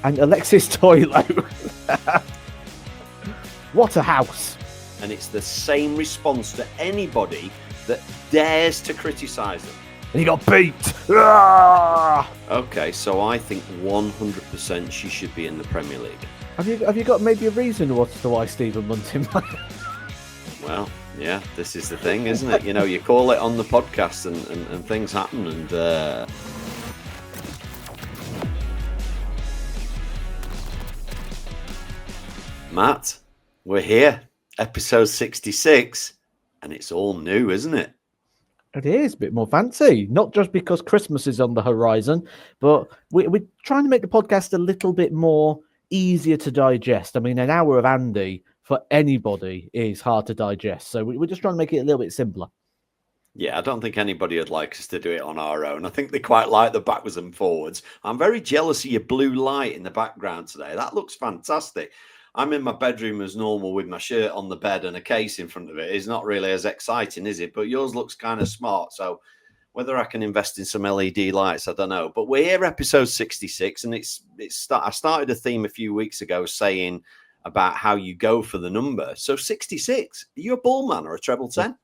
and Alexis Toilo. What a house. And it's the same response to anybody that dares to criticise them. And he got beat. Ah! Okay, so I think 100% she should be in the Premier League. Have you got maybe a reason as to why Stephen Muntin? Well, yeah, this is the thing, isn't it? You know, you call it on the podcast and things happen. And Matt, we're here, episode 66, and it's all new, isn't it? It is a bit more fancy, not just because Christmas is on the horizon, but we're trying to make the podcast a little bit more easier to digest. I mean, an hour of Andy for anybody is hard to digest, so we're just trying to make it a little bit simpler. Yeah, I don't think anybody would like us to do it on our own. I think they quite like the backwards and forwards. I'm very jealous of your blue light in the background today. That looks fantastic. I'm in my bedroom as normal with my shirt on the bed and a case in front of it. It's not really as exciting, is it? But yours looks kind of smart. So whether I can invest in some LED lights, I don't know. But we're here, episode 66, and I started a theme a few weeks ago saying about how you go for the number. So 66, are you a bull man or a treble 10?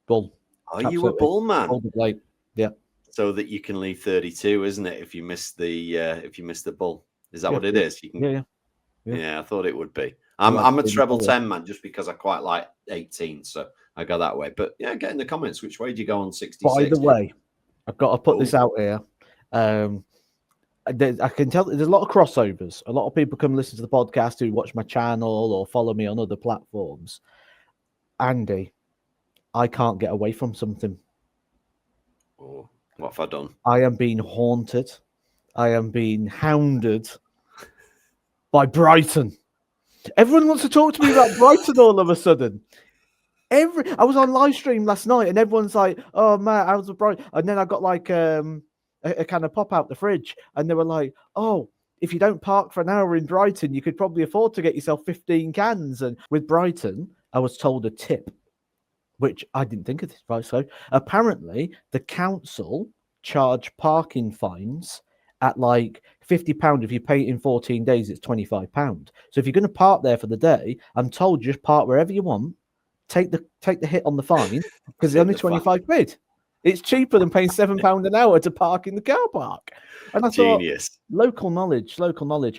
Bull. Are you a bull man? Like, yeah. So that you can leave 32, isn't it? If you miss the bull, is that what it is? You can. Yeah, I thought it would be. I'm a treble 10 man just because I quite like 18, so I go that way. But yeah, get in the comments. Which way do you go on 66? By the way, I've got to put this out here. I can tell there's a lot of crossovers. A lot of people come listen to the podcast who watch my channel or follow me on other platforms. Andy, I can't get away from something. Oh, what have I done? I am being haunted. I am being hounded by Brighton. Everyone wants to talk to me about Brighton all of a sudden. I was on live stream last night and everyone's like, "Oh man, how's the Brighton?" And then I got like a kind of pop out the fridge and they were like, "Oh, if you don't park for an hour in Brighton, you could probably afford to get yourself 15 cans." And with Brighton, I was told a tip, which I didn't think of this, right? So apparently the council charge parking fines at like £50. If you pay it in 14 days, it's £25. So if you're going to park there for the day, I'm told just park wherever you want, take the hit on the fine because it's only 25 quid. It's cheaper than paying £7 an hour to park in the car park. And I thought, local knowledge.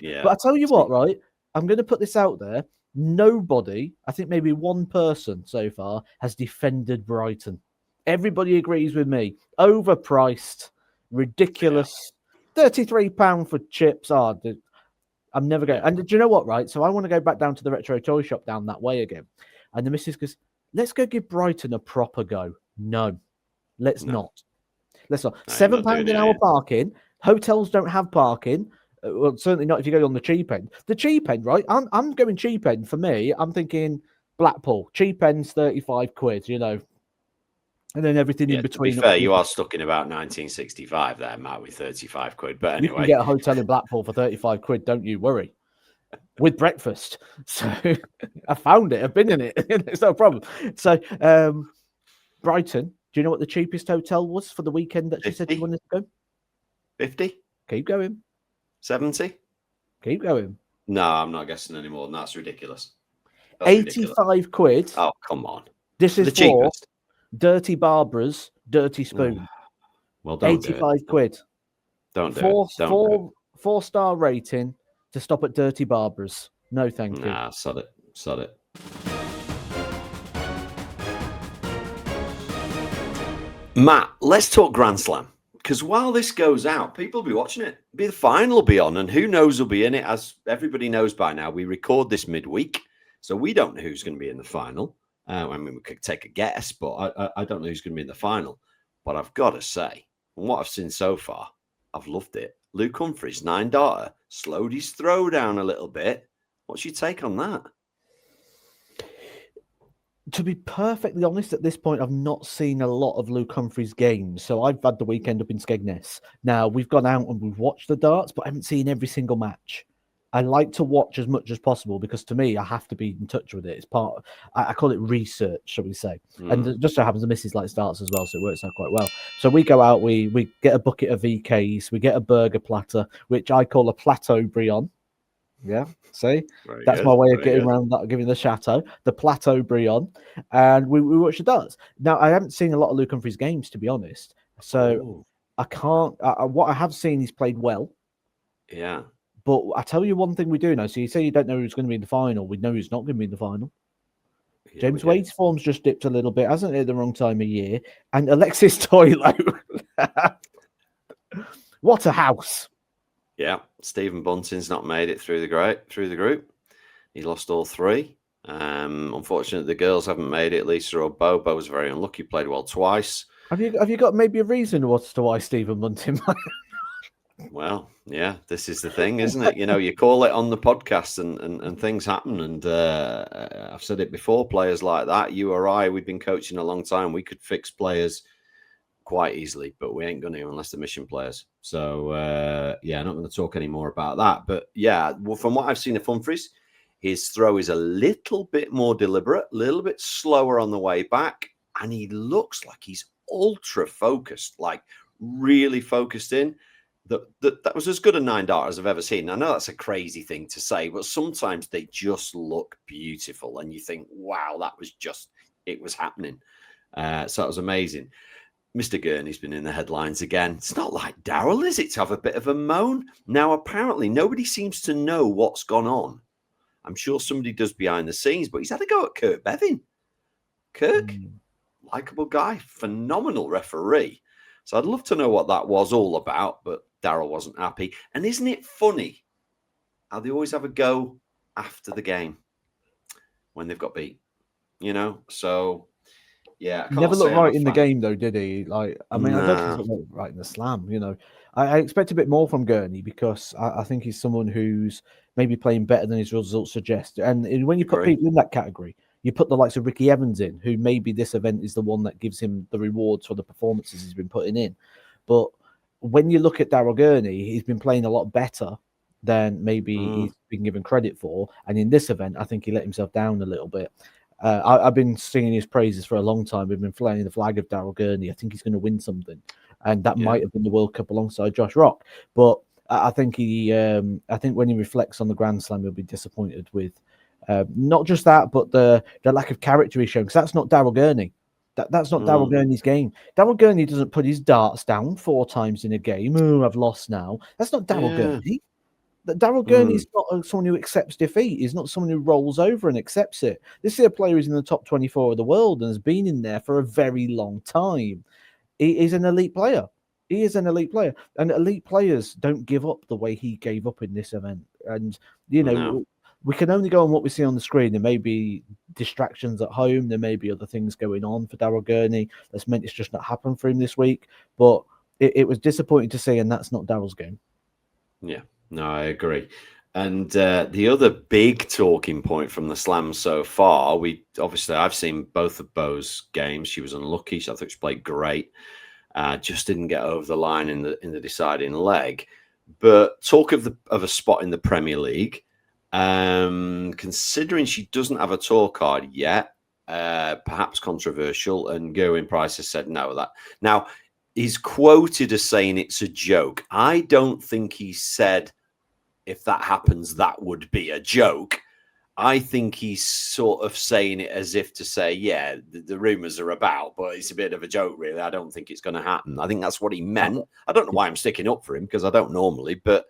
Yeah. But I tell you what, right? I'm going to put this out there. Nobody, I think maybe one person so far, has defended Brighton. Everybody agrees with me. Overpriced, ridiculous. Yeah. £33 for chips. I'm never going. And do you know what, right? So I want to go back down to the retro toy shop down that way again. And the missus goes, "Let's go give Brighton a proper go." No, let's not. Let's not. No, £7 an hour parking. Hotels don't have parking. Well, certainly not if you go on the cheap end. The cheap end, right? I'm going cheap end for me. I'm thinking Blackpool. Cheap end's 35 quid, you know. And then everything in between. To be fair, you are stuck in about 1965 there, Matt, with 35 quid. But anyway. You can get a hotel in Blackpool for 35 quid, don't you worry. With breakfast. So I found it. I've been in it. It's no problem. So Brighton, do you know what the cheapest hotel was for the weekend that 50? She said you wanted to go? 50? Keep going. 70? Keep going. No, I'm not guessing any more than that. That's ridiculous. 85 quid. Oh, come on. This is the cheapest. Dirty Barbara's Dirty Spoon. Well, don't 85 quid. Don't do it. 4-star rating to stop at Dirty Barbara's. No, thank you. Nah, sod it. Matt, let's talk Grand Slam. Because while this goes out, people will be watching it. The final will be on, and who knows who'll be in it. As everybody knows by now, we record this midweek, so we don't know who's going to be in the final. I mean, we could take a guess, but I don't know who's going to be in the final. But I've got to say, from what I've seen so far, I've loved it. Luke Humphries, 9-darter, slowed his throw down a little bit. What's your take on that? To be perfectly honest, at this point, I've not seen a lot of Luke Humphries' games. So I've had the weekend up in Skegness. Now, we've gone out and we've watched the darts, but I haven't seen every single match. I like to watch as much as possible because to me, I have to be in touch with it. It's part of, I call it research, shall we say. And it just so happens the missus likes darts as well, so it works out quite well. So we go out, we get a bucket of VKs, we get a burger platter, which I call a plateau Brion. Yeah, see, Very that's good. my way of Very getting good. around that, giving the Chateau, the Plateau Brion, and we watch the darts. Now, I haven't seen a lot of Luke Humphries games, to be honest, so Oh, I can't. What I have seen, he's played well, yeah. but I tell you one thing we do know. So you say you don't know who's going to be in the final. We know who's not going to be in the final. Yeah, we James do. Wade's form's just dipped a little bit, hasn't it? At the wrong time of year, and Alexis Toilo. What a house! Yeah. Stephen Bunting's not made it through the group. He lost all three. Unfortunately, the girls haven't made it. Lisa or Beau was very unlucky. Played well twice. Have you got maybe a reason as to why Stephen Bunting? Well, yeah, this is the thing, isn't it? You call it on the podcast and things happen. And I've said it before, players like that, you or I, we've been coaching a long time. We could fix players quite easily, but we ain't going to unless they're mission players. So, I'm not going to talk any more about that. But yeah, from what I've seen of Humphries, his throw is a little bit more deliberate, a little bit slower on the way back. And he looks like he's ultra focused, like really focused in. That was as good a 9 dart as I've ever seen. I know that's a crazy thing to say, but sometimes they just look beautiful, and you think, "Wow, it was happening." So it was amazing. Mr. Gurney's been in the headlines again. It's not like Darrell, is it, to have a bit of a moan? Now, apparently, nobody seems to know what's gone on. I'm sure somebody does behind the scenes, but he's had a go at Kurt Bevin. Kirk, likable guy, phenomenal referee. So I'd love to know what that was all about, but Darrell wasn't happy. And isn't it funny how they always have a go after the game when they've got beat? So yeah, I He can't never say looked I'm a right in the fan. game, though, did he? I mean, I don't think Nah, he looked right in the slam. I expect a bit more from Gurney because I think he's someone who's maybe playing better than his results suggest. And when you put agree. people in that category, you put the likes of Ricky Evans in, who maybe this event is the one that gives him the rewards for the performances he's been putting in. But when you look at Darrell Gurney, he's been playing a lot better than maybe he's been given credit for. And in this event, I think he let himself down a little bit. I've been singing his praises for a long time. We've been flying the flag of Darrell Gurney. I think he's going to win something, and that might have been the World Cup alongside Josh Rock. But I think I think when he reflects on the Grand Slam, he'll be disappointed with not just that, but the lack of character he's shown. Because that's not Darrell Gurney. That's not Darrell Gurney's game. Darrell Gurney doesn't put his darts down 4 times in a game. Oh, I've lost now. That's not Darrell Yeah. Gurney. That Darrell Gurney's not someone who accepts defeat. He's not someone who rolls over and accepts it. This is a player who's in the top 24 of the world and has been in there for a very long time. He is an elite player. He is an elite player. And elite players don't give up the way he gave up in this event. And, No. we can only go on what we see on the screen. There may be distractions at home. There may be other things going on for Darrell Gurney that's meant it's just not happened for him this week. But it was disappointing to see, and that's not Darrell's game. Yeah. No, I agree. And the other big talking point from the slam so far, I've seen both of Beau's games. She was unlucky. I thought she played great. Just didn't get over the line in the deciding leg. But talk of a spot in the Premier League, considering she doesn't have a tour card yet, perhaps controversial. And Gerwyn Price has said no. That now he's quoted as saying it's a joke. I don't think he said, if that happens, that would be a joke. I think he's sort of saying it as if to say, yeah, the rumors are about, but it's a bit of a joke, really. I don't think it's going to happen. I think that's what he meant. I don't know why I'm sticking up for him, because I don't normally, but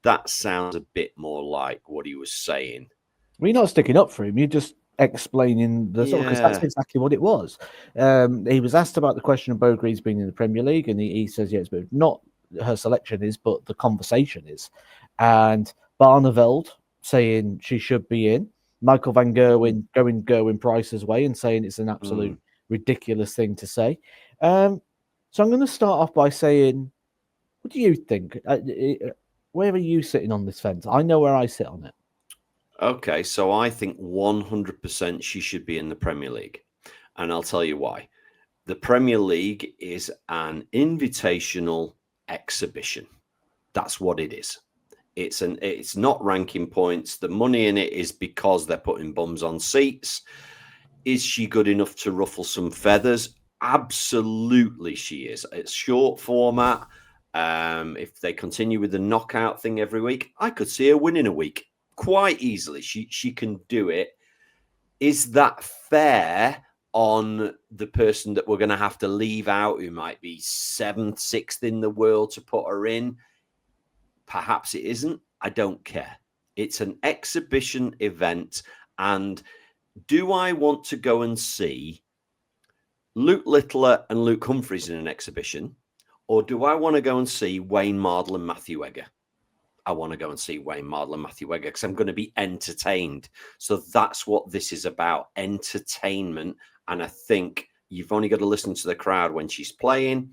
that sounds a bit more like what he was saying. Well, you're not sticking up for him. You're just explaining the sort, because that's exactly what it was. He was asked about the question of Beau Greaves being in the Premier League, and he says, yes, but not her selection is, but the conversation is. And Barneveld saying she should be in. Michael Van Gerwen going Gerwyn Price's way and saying it's an absolute ridiculous thing to say. So I'm going to start off by saying, what do you think? Where are you sitting on this fence? I know where I sit on it. Okay, so I think 100% she should be in the Premier League. And I'll tell you why. The Premier League is an invitational exhibition. That's what it is. It's not ranking points. The money in it is because they're putting bums on seats. Is she good enough to ruffle some feathers? Absolutely, she is. It's short format. If they continue with the knockout thing every week, I could see her winning a week. quite easily. She can do it. Is that fair on the person that we're going to have to leave out, who might be 7th, 6th in the world, to put her in? Perhaps it isn't. I don't care. It's an exhibition event. And do I want to go and see Luke Littler and Luke Humphreys in an exhibition? Or do I want to go and see Wayne Mardle and Matthew Egger? I want to go and see Wayne Mardle and Matthew Egger because I'm going to be entertained. So that's what this is about, entertainment. And I think you've only got to listen to the crowd when she's playing.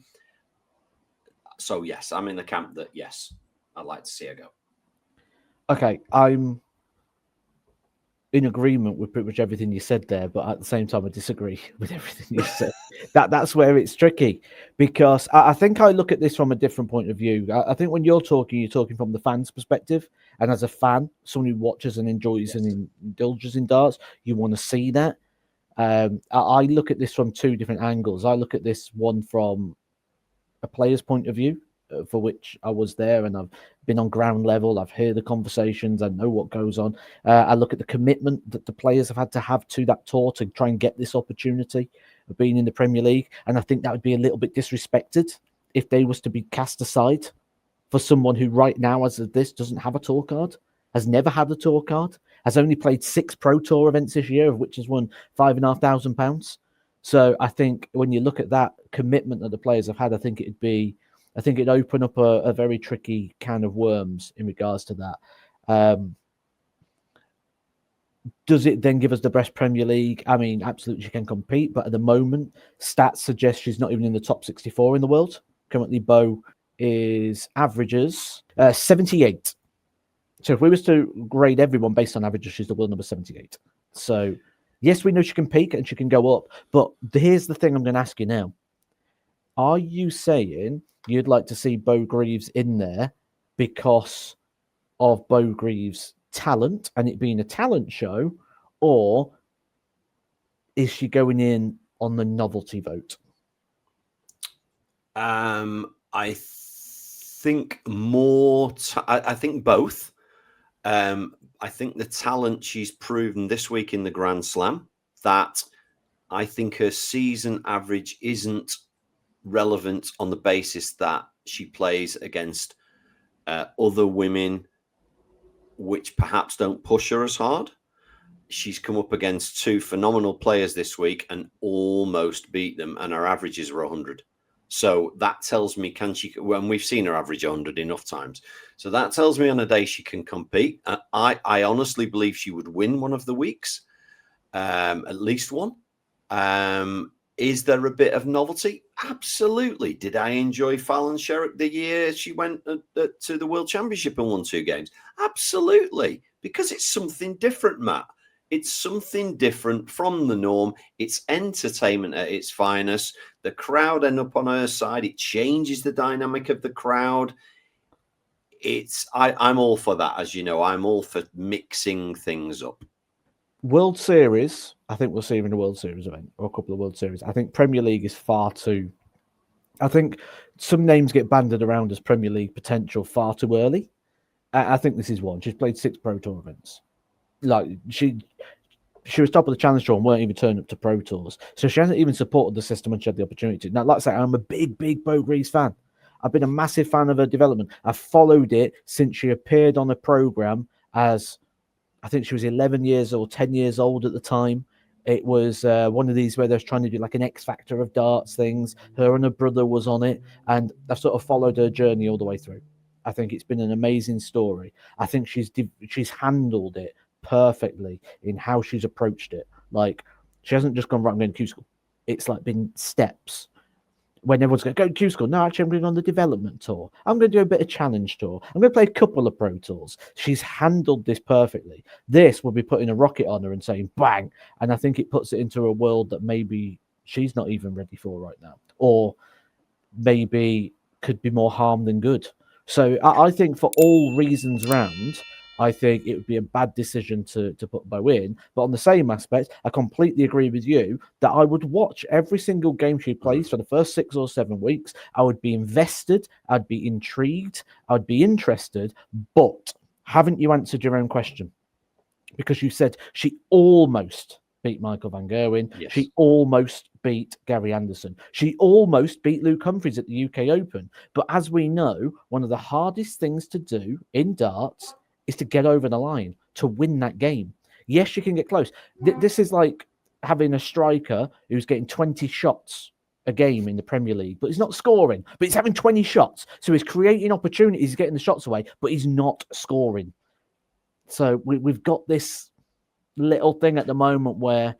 So, yes, I'm in the camp that, yes, I'd like to see her go. Okay, I'm in agreement with pretty much everything you said there, but at the same time, I disagree with everything you said. That's where it's tricky, because I think I look at this from a different point of view. I think when you're talking from the fan's perspective, and as a fan, someone who watches and enjoys and indulges in darts, you want to see that. I look at this from two different angles. I look at this one from a player's point of view, for which I was there and I've been on ground level. I've heard the conversations. I know what goes on. I look at the commitment that the players have had to have to that tour to try and get this opportunity of being in the Premier League. And I think that would be a little bit disrespected if they was to be cast aside for someone who right now, as of this, doesn't have a tour card, has never had a tour card, has only played 6 Pro Tour events this year, of which has won £5,500. So I think when you look at that commitment that the players have had, I think it'd open up a very tricky can of worms in regards to that. Does it then give us the best Premier League? I mean, absolutely, she can compete, but at the moment, stats suggest she's not even in the top 64 in the world. Currently, Beau is averages 78. So if we was to grade everyone based on averages, she's the world number 78. So yes, we know she can peak and she can go up, but here's the thing I'm going to ask you now. Are you saying you'd like to see Beau Greaves in there because of Beau Greaves' talent and it being a talent show, or is she going in on the novelty vote? I think more. I think both. I think the talent she's proven this week in the Grand Slam, that I think her season average isn't relevant on the basis that she plays against other women which perhaps don't push her as hard. She's come up against 2 phenomenal players this week and almost beat them, and her averages were 100. So that tells me, when we've seen her average 100 enough times. So that tells me on a day she can compete. I honestly believe she would win one of the weeks, at least one. Is there a bit of novelty? Absolutely. Did I enjoy Fallon Sherrick the year she went to the World Championship and won 2 games? Absolutely. Because it's something different, Matt. It's something different from the norm. It's entertainment at its finest. The crowd end up on her side. It changes the dynamic of the crowd. I'm all for that, as you know. I'm all for mixing things up. World Series, I think we'll see her in a World Series event or a couple of World Series. I think Premier League is far too... I think some names get banded around as Premier League potential far too early. I think this is one. She's played 6 Pro Tour events. Like, she was top of the Challenge Tour and weren't even turning up to Pro Tours. So she hasn't even supported the system when she had the opportunity. Now, like I say, I'm a big Beau Greaves fan. I've been a massive fan of her development. I've followed it since she appeared on a program as, I think she was 11 years or 10 years old at the time. It was one of these where they was trying to do like an X Factor of darts things. Her and her brother was on it. And I've sort of followed her journey all the way through. I think it's been an amazing story. I think she's handled it perfectly in how she's approached it. Like, she hasn't just gone, right, I'm going to Q school. It's like been steps. When everyone's going to go to Q school, no, actually, I'm going on the development tour. I'm going to do a bit of challenge tour. I'm going to play a couple of Pro Tours. She's handled this perfectly. This will be putting a rocket on her and saying bang. And I think it puts it into a world that maybe she's not even ready for right now, or maybe could be more harm than good. So I think for all reasons round, I think it would be a bad decision to put Beau in. But on the same aspect, I completely agree with you that I would watch every single game she plays for the first 6 or 7 weeks. I would be invested. I'd be intrigued. I'd be interested. But Haven't you answered your own question? Because you said she almost beat Michael Van Gerwen. Yes. She almost beat Gary Anderson. She almost beat Luke Humphries at the UK Open. But as we know, one of the hardest things to do in darts is to get over the line, to win that game. Yes, you can get close. This is like having a striker who's getting 20 shots a game in the Premier League, but he's not scoring, but he's having 20 shots. So he's creating opportunities, he's getting the shots away, but he's not scoring. So we've got this little thing at the moment where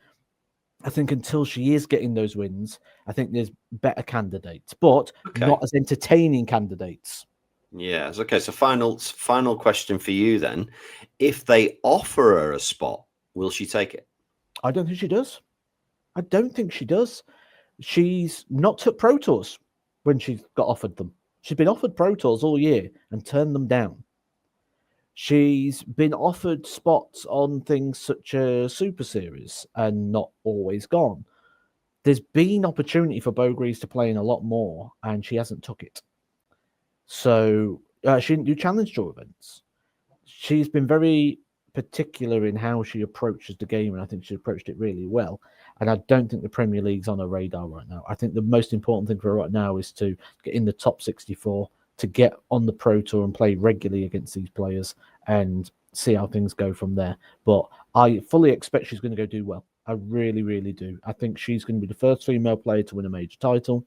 I think until she is getting those wins, I think there's better candidates, but not as entertaining candidates. Yes. Okay. So final question for you then. If they offer her a spot, will she take it? I don't think she does. I don't think she does. She's not took Pro Tours when she got offered them. She's been offered Pro Tours all year and turned them down. She's been offered spots on things such as Super Series and not always gone. There's been opportunity for Beau Greaves to play in a lot more, and she hasn't took it. So she didn't do Challenge Tour events. She's been very particular in how she approaches the game, and I think she approached it really well. And I don't think the Premier League's on her radar right now. I think the most important thing for her right now is to get in the top 64, to get on the Pro Tour and play regularly against these players and see how things go from there. But I fully expect she's going to go do well. I really, really do. I think she's going to be the first female player to win a major title.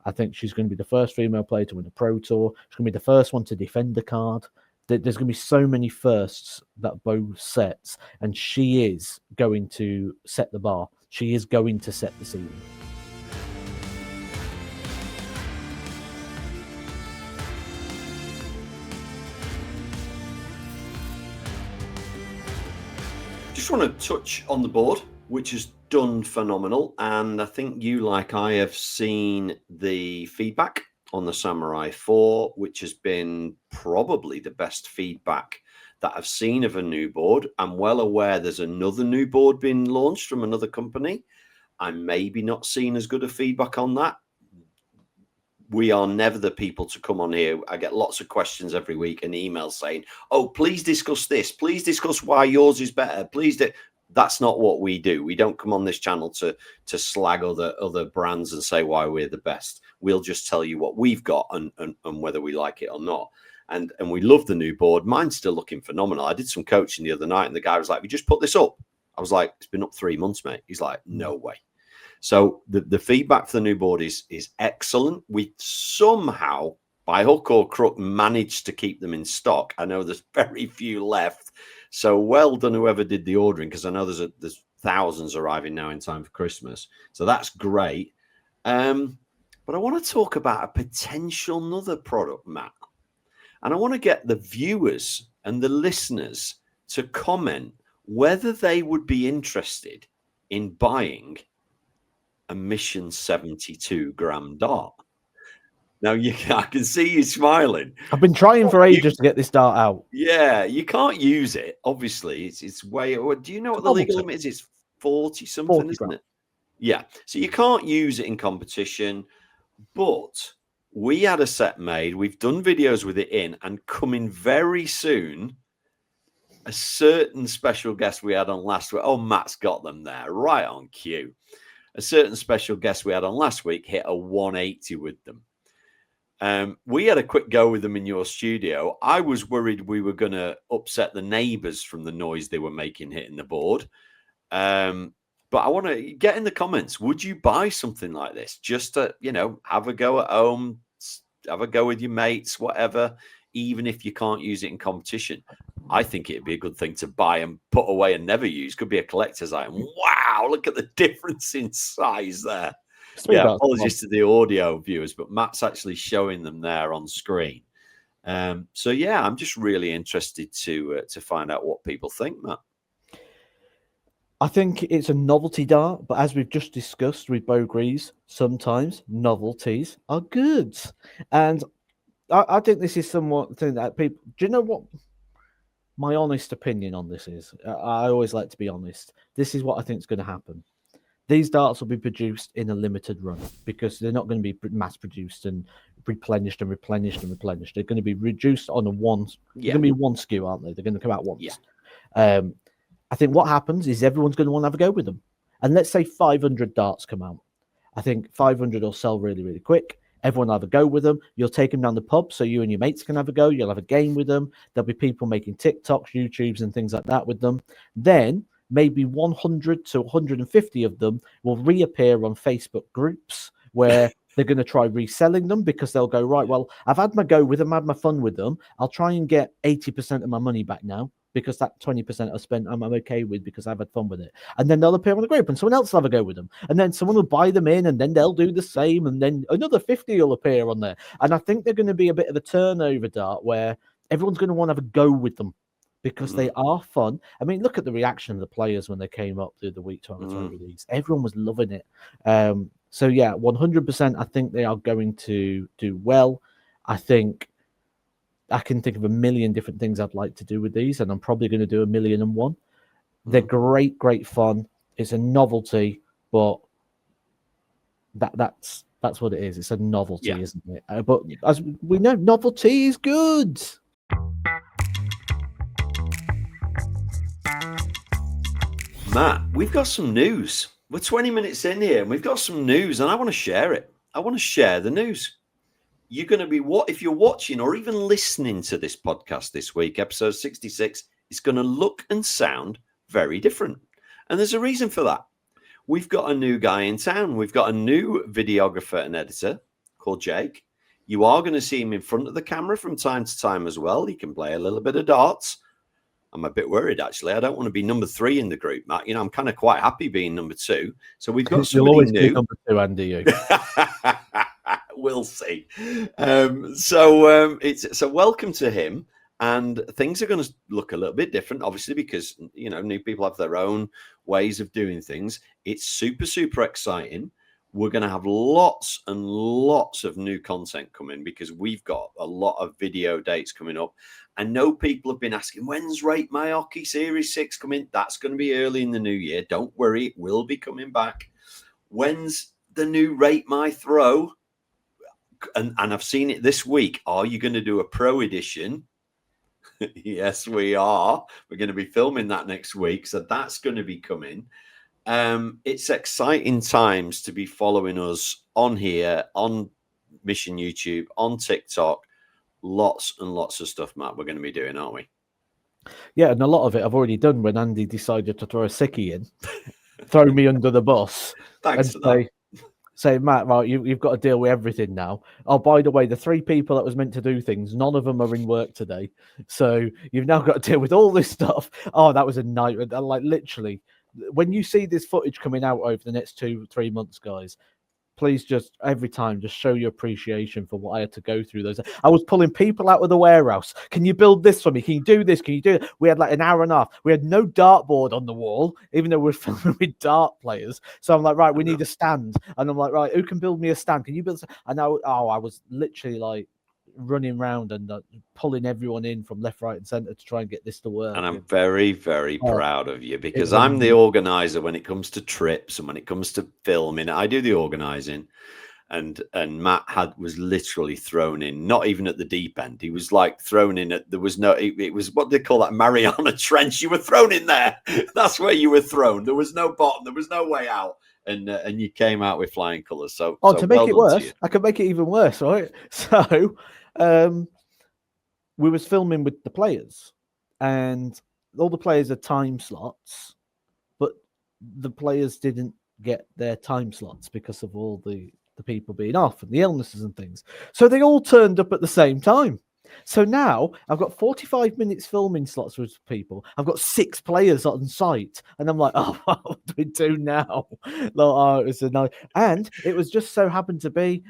I think she's going to be the first female player to win a Pro Tour. She's going to be the first one to defend the card. There's going to be so many firsts that Beau sets, and she is going to set the bar. She is going to set the ceiling. Just want to touch on the board, which has done phenomenal. And I think you, like I, have seen the feedback on the Samurai 4, which has been probably the best feedback that I've seen of a new board. I'm well aware there's another new board being launched from another company. I'm maybe not seeing as good a feedback on that. We are never the people to come on here. I get lots of questions every week and emails saying, oh, please discuss this. Please discuss why yours is better. Please do. That's not what we do. We don't come on this channel to slag other brands and say why we're the best. We'll just tell you what we've got and whether we like it or not. And we love the new board. Mine's still looking phenomenal. I did some coaching the other night and the guy was like, we just put this up. I was like, it's been up 3 months, mate. He's like, no way. So the feedback for the new board is excellent. We somehow, by hook or crook, managed to keep them in stock. I know there's very few left. So well done whoever did the ordering, because I know there's thousands arriving now in time for Christmas. So that's great. But I want to talk about a potential another product, Matt. And I want to get the viewers and the listeners to comment whether they would be interested in buying a Mission 72 gram dart. Now, I can see you smiling. I've been trying for ages to get this dart out. Yeah, you can't use it. Obviously, it's way. Do you know what the legal limit is? It's 40 something, 40 isn't it? Yeah. So you can't use it in competition. But we had a set made. We've done videos with it in, and coming very soon, a certain special guest we had on last week. Oh, Matt's got them there, right on cue. A certain special guest we had on last week hit a 180 with them. We had a quick go with them in your studio. I was worried we were going to upset the neighbors from the noise they were making hitting the board. But I want to get in the comments. Would you buy something like this just to, have a go at home, have a go with your mates, whatever, even if you can't use it in competition? I think it'd be a good thing to buy and put away and never use. Could be a collector's item. Wow, look at the difference in size there. Yeah, apologies to the audio viewers, but Matt's actually showing them there on screen. So yeah, I'm just really interested to find out what people think, Matt. I think it's a novelty dart, but as we've just discussed with Beau Greaves, sometimes novelties are good. And I think this is somewhat thing that people. Do you know what my honest opinion on this is? I always like to be honest. This is what I think is going to happen. These darts will be produced in a limited run because they're not going to be mass produced and replenished and replenished and replenished. They're going to be reduced on a one. They're going to be one SKU, aren't they? They're going to come out once. Yeah. I think what happens is everyone's going to want to have a go with them. And let's say 500 darts come out. I think 500 will sell really, really quick. Everyone will have a go with them. You'll take them down the pub so you and your mates can have a go. You'll have a game with them. There'll be people making TikToks, YouTubes, and things like that with them. Then maybe 100 to 150 of them will reappear on Facebook groups where they're going to try reselling them because they'll go, right, well, I've had my go with them, had my fun with them. I'll try and get 80% of my money back now, because that 20% I spent, I'm okay with because I've had fun with it. And then they'll appear on the group and someone else will have a go with them. And then someone will buy them in and then they'll do the same. And then another 50 will appear on there. And I think they're going to be a bit of a turnover dart where everyone's going to want to have a go with them because they are fun. I mean, look at the reaction of the players when they came up the other week to amateur release. Everyone was loving it. So yeah, 100%, I think they are going to do well. I think I can think of a million different things I'd like to do with these, and I'm probably going to do 1,000,001. They're great fun. It's a novelty, but that's what it is. It's a novelty, isn't it? But as we know, novelty is good. Matt, we've got some news. We're 20 minutes in here, and we've got some news, and I want to share it. I want to share the news. You're going to be if you're watching or even listening to this podcast this week, episode 66, it's going to look and sound very different. And there's a reason for that. We've got a new guy in town. We've got a new videographer and editor called Jake. You are going to see him in front of the camera from time to time as well. He can play a little bit of darts. I'm a bit worried, actually. I don't want to be number 3 in the group, Matt. You know, I'm kind of quite happy being number 2. So we've got somebody You'll always new. be number 2, Andy. You. We'll see. So welcome to him, and things are going to look a little bit different, obviously, because new people have their own ways of doing things. It's super exciting. We're going to have lots and lots of new content coming because we've got a lot of video dates coming up. I know people have been asking, when's Rate My Hockey Series 6 coming? That's going to be early in the new year. Don't worry, it will be coming back. When's the new Rate My Throw? And I've seen it this week. Are you going to do a pro edition? Yes, we are. We're going to be filming that next week. So that's going to be coming. It's exciting times to be following us on here, on Mission YouTube, on TikTok. Lots and lots of stuff, Matt, we're going to be doing, aren't we? Yeah, and a lot of it I've already done when Andy decided to throw a sickie in, throw me under the bus. Thanks for that. Say, Matt, right, you've got to deal with everything now. Oh, by the way, the 3 people that was meant to do things, none of them are in work today. So you've now got to deal with all this stuff. Oh, that was a nightmare. Like, literally, when you see this footage coming out over the next 2-3 months, guys, please just every time just show your appreciation for what I had to go through those. I was pulling people out of the warehouse. Can you build this for me? Can you do this? Can you do it? We had like an hour and a half. We had no dartboard on the wall, even though we're filming with dart players. So I'm like, right, we need a stand. And I'm like, right, who can build me a stand? Can you build? And I was literally like running around and pulling everyone in from left, right, and center to try and get this to work. And I'm very, very proud of you because I'm the organizer when it comes to trips and when it comes to filming. I do the organizing, and Matt was literally thrown in, not even at the deep end. He was like thrown in at, there was no, it was what they call that Mariana Trench. You were thrown in there. That's where you were thrown. There was no bottom. There was no way out. And you came out with flying colors. So, to make it worse, I could make it even worse, right? So, we was filming with the players, and all the players had time slots, but the players didn't get their time slots because of all the people being off and the illnesses and things. So they all turned up at the same time. So now I've got 45 minutes filming slots with people. I've got 6 players on site, and I'm like, oh, what do we do now? Like, oh, it was a nice, and it was just so happened to be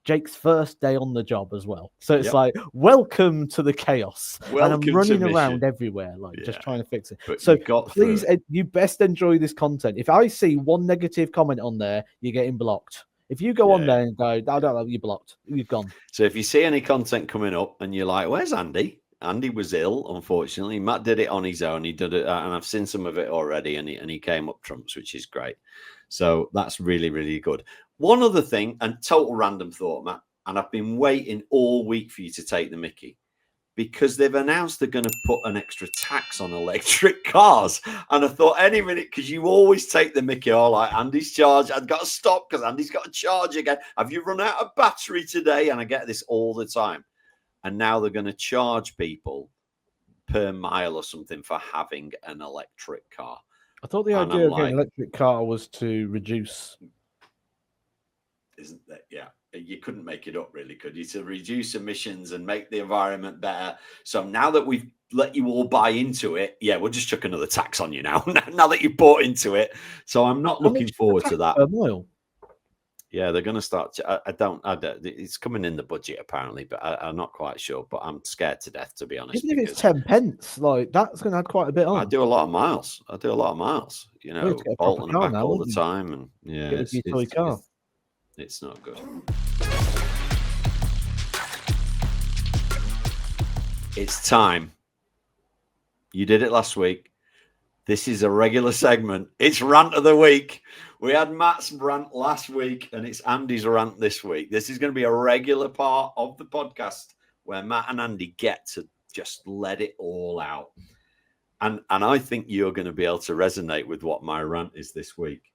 Jake's first day on the job as well. So it's like, welcome to the chaos. And I'm running around everywhere, like just trying to fix it. But so please, you best enjoy this content. If I see one negative comment on there, you're getting blocked. If you go on there and go, I don't know, you're blocked. You've gone. So if you see any content coming up and you're like, where's Andy? Andy was ill, unfortunately. Matt did it on his own. He did it, and I've seen some of it already, and he came up trumps, which is great. So that's really, really good. One other thing, and total random thought, Matt. and I've been waiting all week for you to take the mickey, because they've announced they're going to put an extra tax on electric cars. And I thought, any minute, because you always take the mickey, all like, Andy's charged. I've got to stop because Andy's got to charge again. Have you run out of battery today? And I get this all the time. And now they're going to charge people per mile or something for having an electric car. I thought the idea of getting an electric car was to reduce. Isn't that? Yeah. You couldn't make it up, really, could you? To reduce emissions and make the environment better. So now that we've let you all buy into it, yeah, we'll just chuck another tax on you now. Now that you've bought into it. So I'm not looking forward to that. Yeah, they're going to start. I don't. It's coming in the budget apparently, but I'm not quite sure. But I'm scared to death, to be honest. Even if it's 10 pence, like that's going to add quite a bit on. I do a lot of miles. You know, Bolton and back now, all the time, and yeah, get a toy car. It's not good. It's time. You did it last week. This is a regular segment. It's Rant of the Week. We had Matt's rant last week, and it's Andy's rant this week. This is going to be a regular part of the podcast where Matt and Andy get to just let it all out. And I think you're going to be able to resonate with what my rant is this week,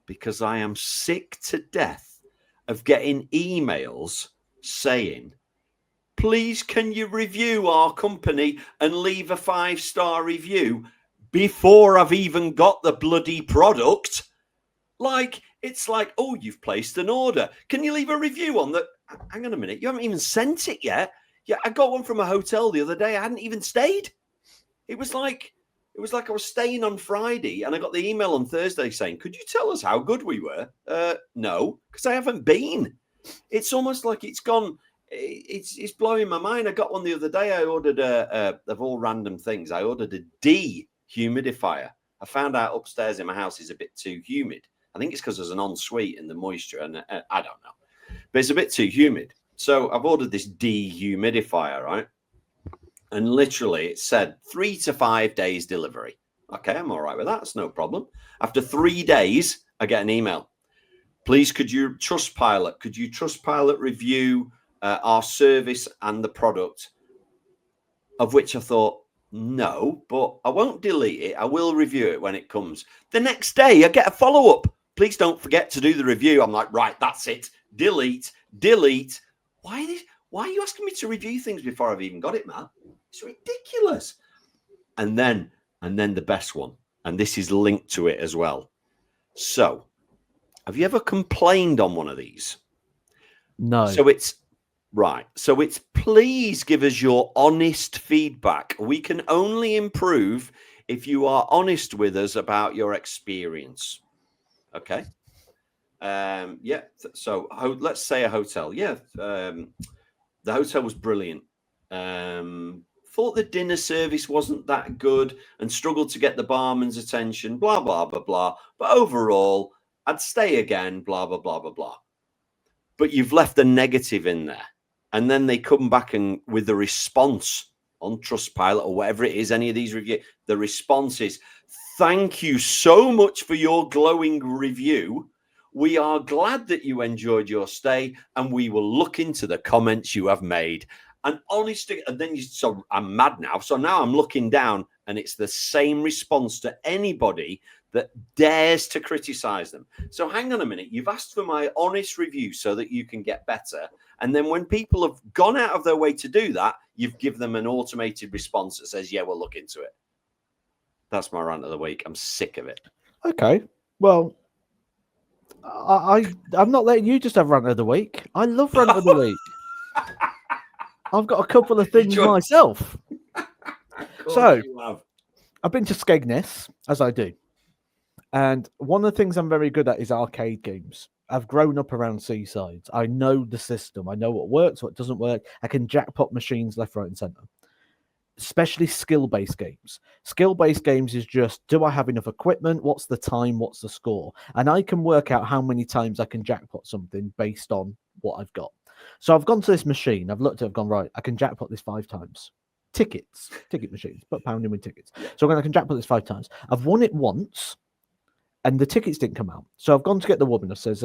because I am sick to death of getting emails saying, please, can you review our company and leave a 5-star review before I've even got the bloody product? Like, it's like, oh, you've placed an order. Can you leave a review on that? Hang on a minute. You haven't even sent it yet. Yeah, I got one from a hotel the other day. I hadn't even stayed. It was like I was staying on Friday, and I got the email on Thursday saying, could you tell us how good we were? No, because I haven't been. It's almost like it's gone. It's blowing my mind. I got one the other day. I ordered of all random things. I ordered a dehumidifier. I found out upstairs in my house is a bit too humid. I think it's because there's an ensuite and the moisture, and I don't know. But it's a bit too humid. So I've ordered this dehumidifier, right? And literally it said 3 to 5 days delivery. Okay, I'm all right with that. It's no problem. After 3 days, I get an email. Please, could you Trustpilot review our service and the product? Of which I thought, no, but I won't delete it. I will review it when it comes. The next day, I get a follow-up. Please don't forget to do the review. I'm like, right, that's it. Delete. Why are you asking me to review things before I've even got it, man? It's ridiculous. And then the best one, and this is linked to it as well. So, have you ever complained on one of these? No. So it's please give us your honest feedback. We can only improve if you are honest with us about your experience. Okay. Yeah. So let's say a hotel. Yeah. The hotel was brilliant. Thought the dinner service wasn't that good and struggled to get the barman's attention, blah, blah, blah, blah. But overall, I'd stay again, blah, blah, blah, blah, blah. But you've left a negative in there. And then they come back and with the response on Trustpilot or whatever it is, any of these reviews, the response is, thank you so much for your glowing review. We are glad that you enjoyed your stay, and we will look into the comments you have made. And honestly, and then so I'm mad now. So now I'm looking down, and it's the same response to anybody that dares to criticize them. So hang on a minute. You've asked for my honest review so that you can get better. And then when people have gone out of their way to do that, you've given them an automated response that says, yeah, we'll look into it. That's my rant of the week. I'm sick of it. Okay. Well, I'm not letting you just have rant of the week. I love rant of the week. I've got a couple of things myself. So I've been to Skegness, as I do. And one of the things I'm very good at is arcade games. I've grown up around seasides. I know the system. I know what works, what doesn't work. I can jackpot machines left, right, and center. Especially skill-based games. Skill-based games is just, do I have enough equipment? What's the time? What's the score? And I can work out how many times I can jackpot something based on what I've got. So I've gone to this machine. I've looked at it. I've gone, right, I can jackpot this 5 times. Ticket machines. Put pound in with tickets. So I can jackpot this 5 times. I've won it once. And the tickets didn't come out. So I've gone to get the woman. I says,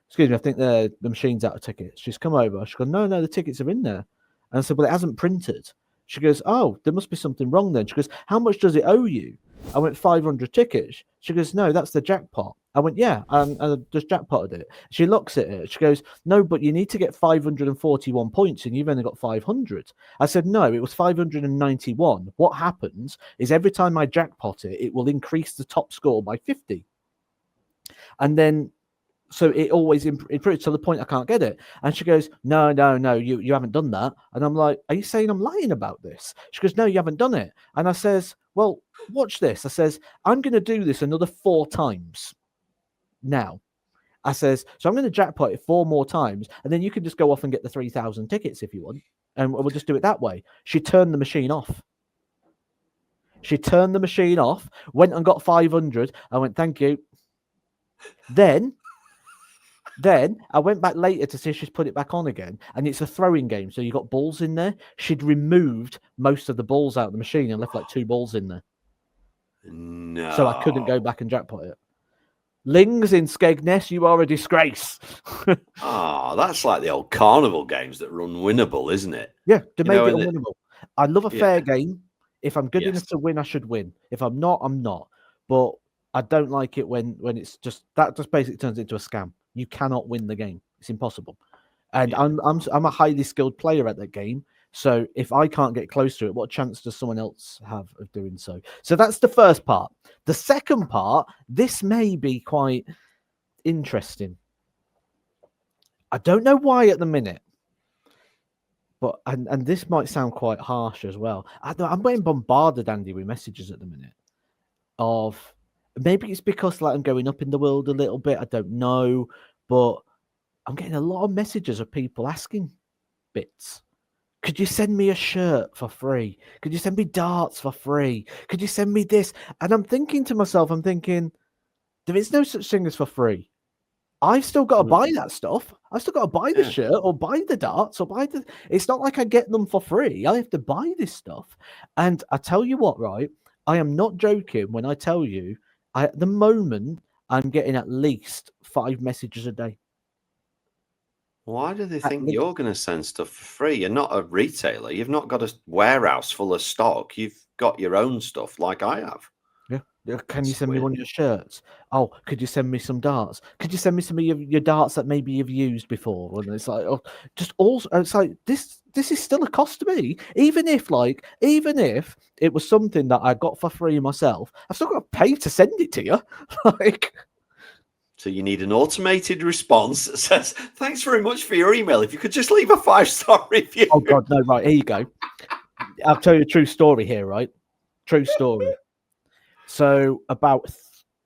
excuse me, I think the machine's out of tickets. She's come over. She goes, no, the tickets are in there. And I said, well, it hasn't printed. She goes, oh, there must be something wrong then. She goes, how much does it owe you? I went, 500 tickets. She goes, no, that's the jackpot. I went, yeah, and I just jackpotted it. She looks at it. She goes, no, but you need to get 541 points and you've only got 500. I said, no, it was 591. What happens is every time I jackpot it, it will increase the top score by 50. And then so it always improves to the point I can't get it. And she goes, no, you haven't done that. And I'm like, are you saying I'm lying about this? She goes, no, you haven't done it. And I says, well, watch this. I says, I'm going to do this another 4 times now. I says, so I'm going to jackpot it 4 more times. And then you can just go off and get the 3,000 tickets if you want. And we'll just do it that way. She turned the machine off. She turned the machine off, went and got 500. I went, thank you. Then I went back later to see if she's put it back on again, and it's a throwing game, so you got balls in there. She'd removed most of the balls out of the machine and left like 2 balls in there. No. So I couldn't go back and jackpot it. Lings in Skegness, you are a disgrace. That's like the old carnival games that are unwinnable, isn't it? Yeah, to make it unwinnable. I love a fair game. If I'm good Yes. enough to win, I should win. If I'm not, I'm not. But I don't like it when it's just basically turns into a scam. You cannot win the game. It's impossible. And Yeah. I'm a highly skilled player at that game. So if I can't get close to it, what chance does someone else have of doing so? So that's the first part. The second part, this may be quite interesting. I don't know why at the minute, but and this might sound quite harsh as well. I'm getting bombarded, Andy, with messages at the minute of maybe it's because like I'm going up in the world a little bit. I don't know, but I'm getting a lot of messages of people asking bits. Could you send me a shirt for free? Could you send me darts for free? Could you send me this? And I'm thinking to myself, there is no such thing as for free. I've still got to buy that stuff. I've still got to buy the shirt or buy the darts or buy the. It's not like I get them for free. I have to buy this stuff. And I tell you what, right? I am not joking when I tell you, at the moment, I'm getting at least 5 messages a day. Why do they think you're going to send stuff for free? You're not a retailer. You've not got a warehouse full of stock. You've got your own stuff like I have. Yeah. Can you send me one of your shirts? Oh, could you send me some darts? Could you send me some of your darts that maybe you've used before? And it's like, it's like this is still a cost to me. Even if it was something that I got for free myself, I've still got to pay to send it to you. So you need an automated response that says, thanks very much for your email. If you could just leave a 5-star review. Oh, God, no, right, here you go. I'll tell you a true story here, right? True story. So about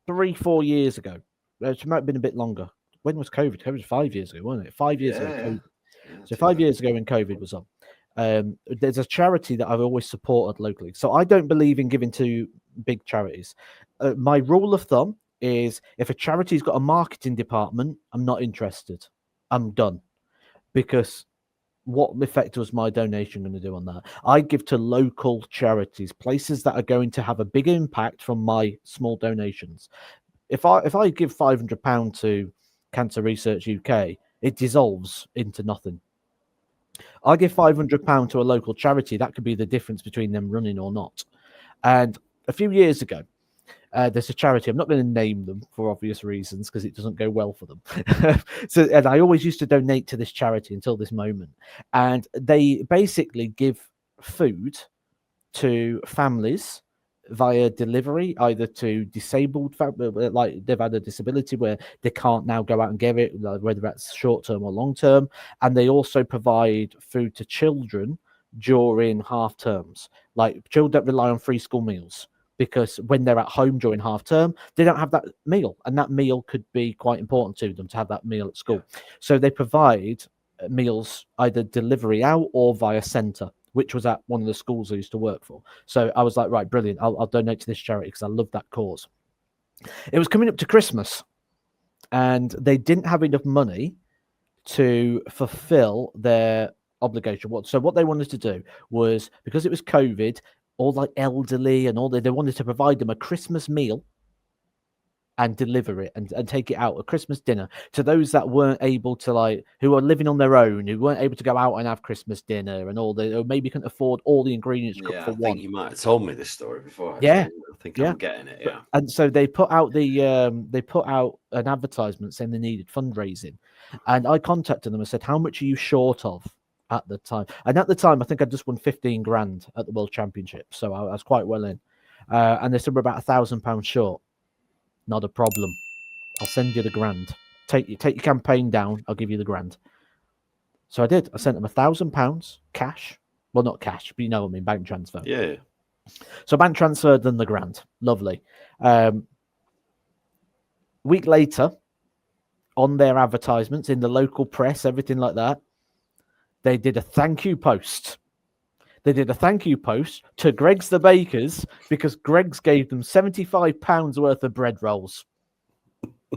3-4 years ago, it might have been a bit longer. When was COVID? COVID was 5 years ago, wasn't it? 5 years ago. COVID. So 5 years ago when COVID was on. There's a charity that I've always supported locally. So I don't believe in giving to big charities. My rule of thumb is if a charity's got a marketing department, I'm not interested. I'm done. Because what effect was my donation going to do on that? I give to local charities, places that are going to have a big impact from my small donations. If I give £500 to Cancer Research UK, it dissolves into nothing. I give £500 to a local charity, that could be the difference between them running or not. And a few years ago, there's a charity. I'm not going to name them for obvious reasons because it doesn't go well for them. And I always used to donate to this charity until this moment. And they basically give food to families via delivery, either to disabled families, like they've had a disability where they can't now go out and get it, whether that's short term or long term. And they also provide food to children during half terms, like children that rely on free school meals. Because when they're at home during half term, they don't have that meal. And that meal could be quite important to them to have that meal at school. So they provide meals either delivery out or via centre, which was at one of the schools I used to work for. So I was like, right, brilliant. I'll donate to this charity because I love that cause. It was coming up to Christmas and they didn't have enough money to fulfill their obligation. So what they wanted to do was, because it was COVID, all like elderly and all they wanted to provide them a Christmas meal and deliver it and take it out at Christmas dinner to those that weren't able to, like, who are living on their own, who weren't able to go out and have Christmas dinner and all the, or maybe couldn't afford all the ingredients cooked Yeah, for I one. think you might have told me this story before. Actually. Yeah, I think yeah. I'm getting it. Yeah. And so they put out an advertisement saying they needed fundraising, and I contacted them and said, "How much are you short of?" At the time, and at the time, I think I just won 15 grand at the World Championship, so I was quite well in. And they said we're about £1,000 short. Not a problem. I'll send you the grand. Take your campaign down. I'll give you the grand. So I did. I sent them £1,000 cash. Well, not cash, but you know what I mean, bank transfer. Yeah. So bank transferred them the grand. Lovely. Week later, on their advertisements in the local press, everything like that, they did a thank you post. They did a thank you post to Greg's the Bakers because Greg's gave them £75 worth of bread rolls.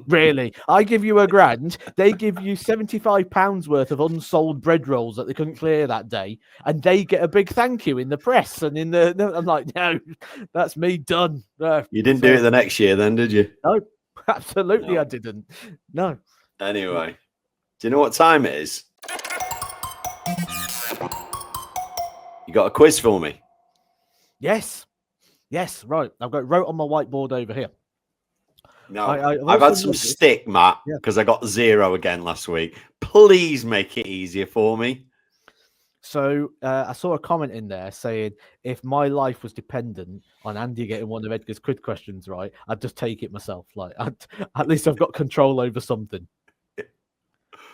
Really? I give you a grand, they give you £75 worth of unsold bread rolls that they couldn't clear that day, and they get a big thank you in the press and in the. I'm like, no, that's me done. You didn't do it the next year, then, did you? No, absolutely, No. I didn't. No. Anyway, do you know what time it is? You got a quiz for me? Yes. Right. I've got it wrote on my whiteboard over here. No, I've had some stick, Matt, because I got 0 again last week. Please make it easier for me. So I saw a comment in there saying, if my life was dependent on Andy getting one of Edgar's quiz questions right, I'd just take it myself. Like, at least I've got control over something.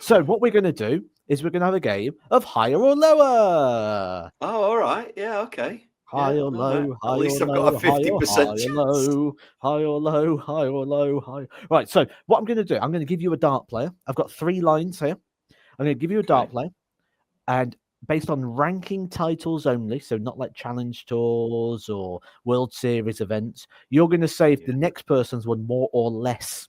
So what we're going to do is we're going to have a game of higher or lower. Oh, all right. Yeah, okay. High or low, high at least or I've low, got a 50% chance. low, high or low, high or low, high. Right, so what I'm going to do, I'm going to give you a dart player. I've got 3 lines here. I'm going to give you a dart player, and based on ranking titles only, so not like challenge tours or World Series events, you're going to say if the next person's won more or less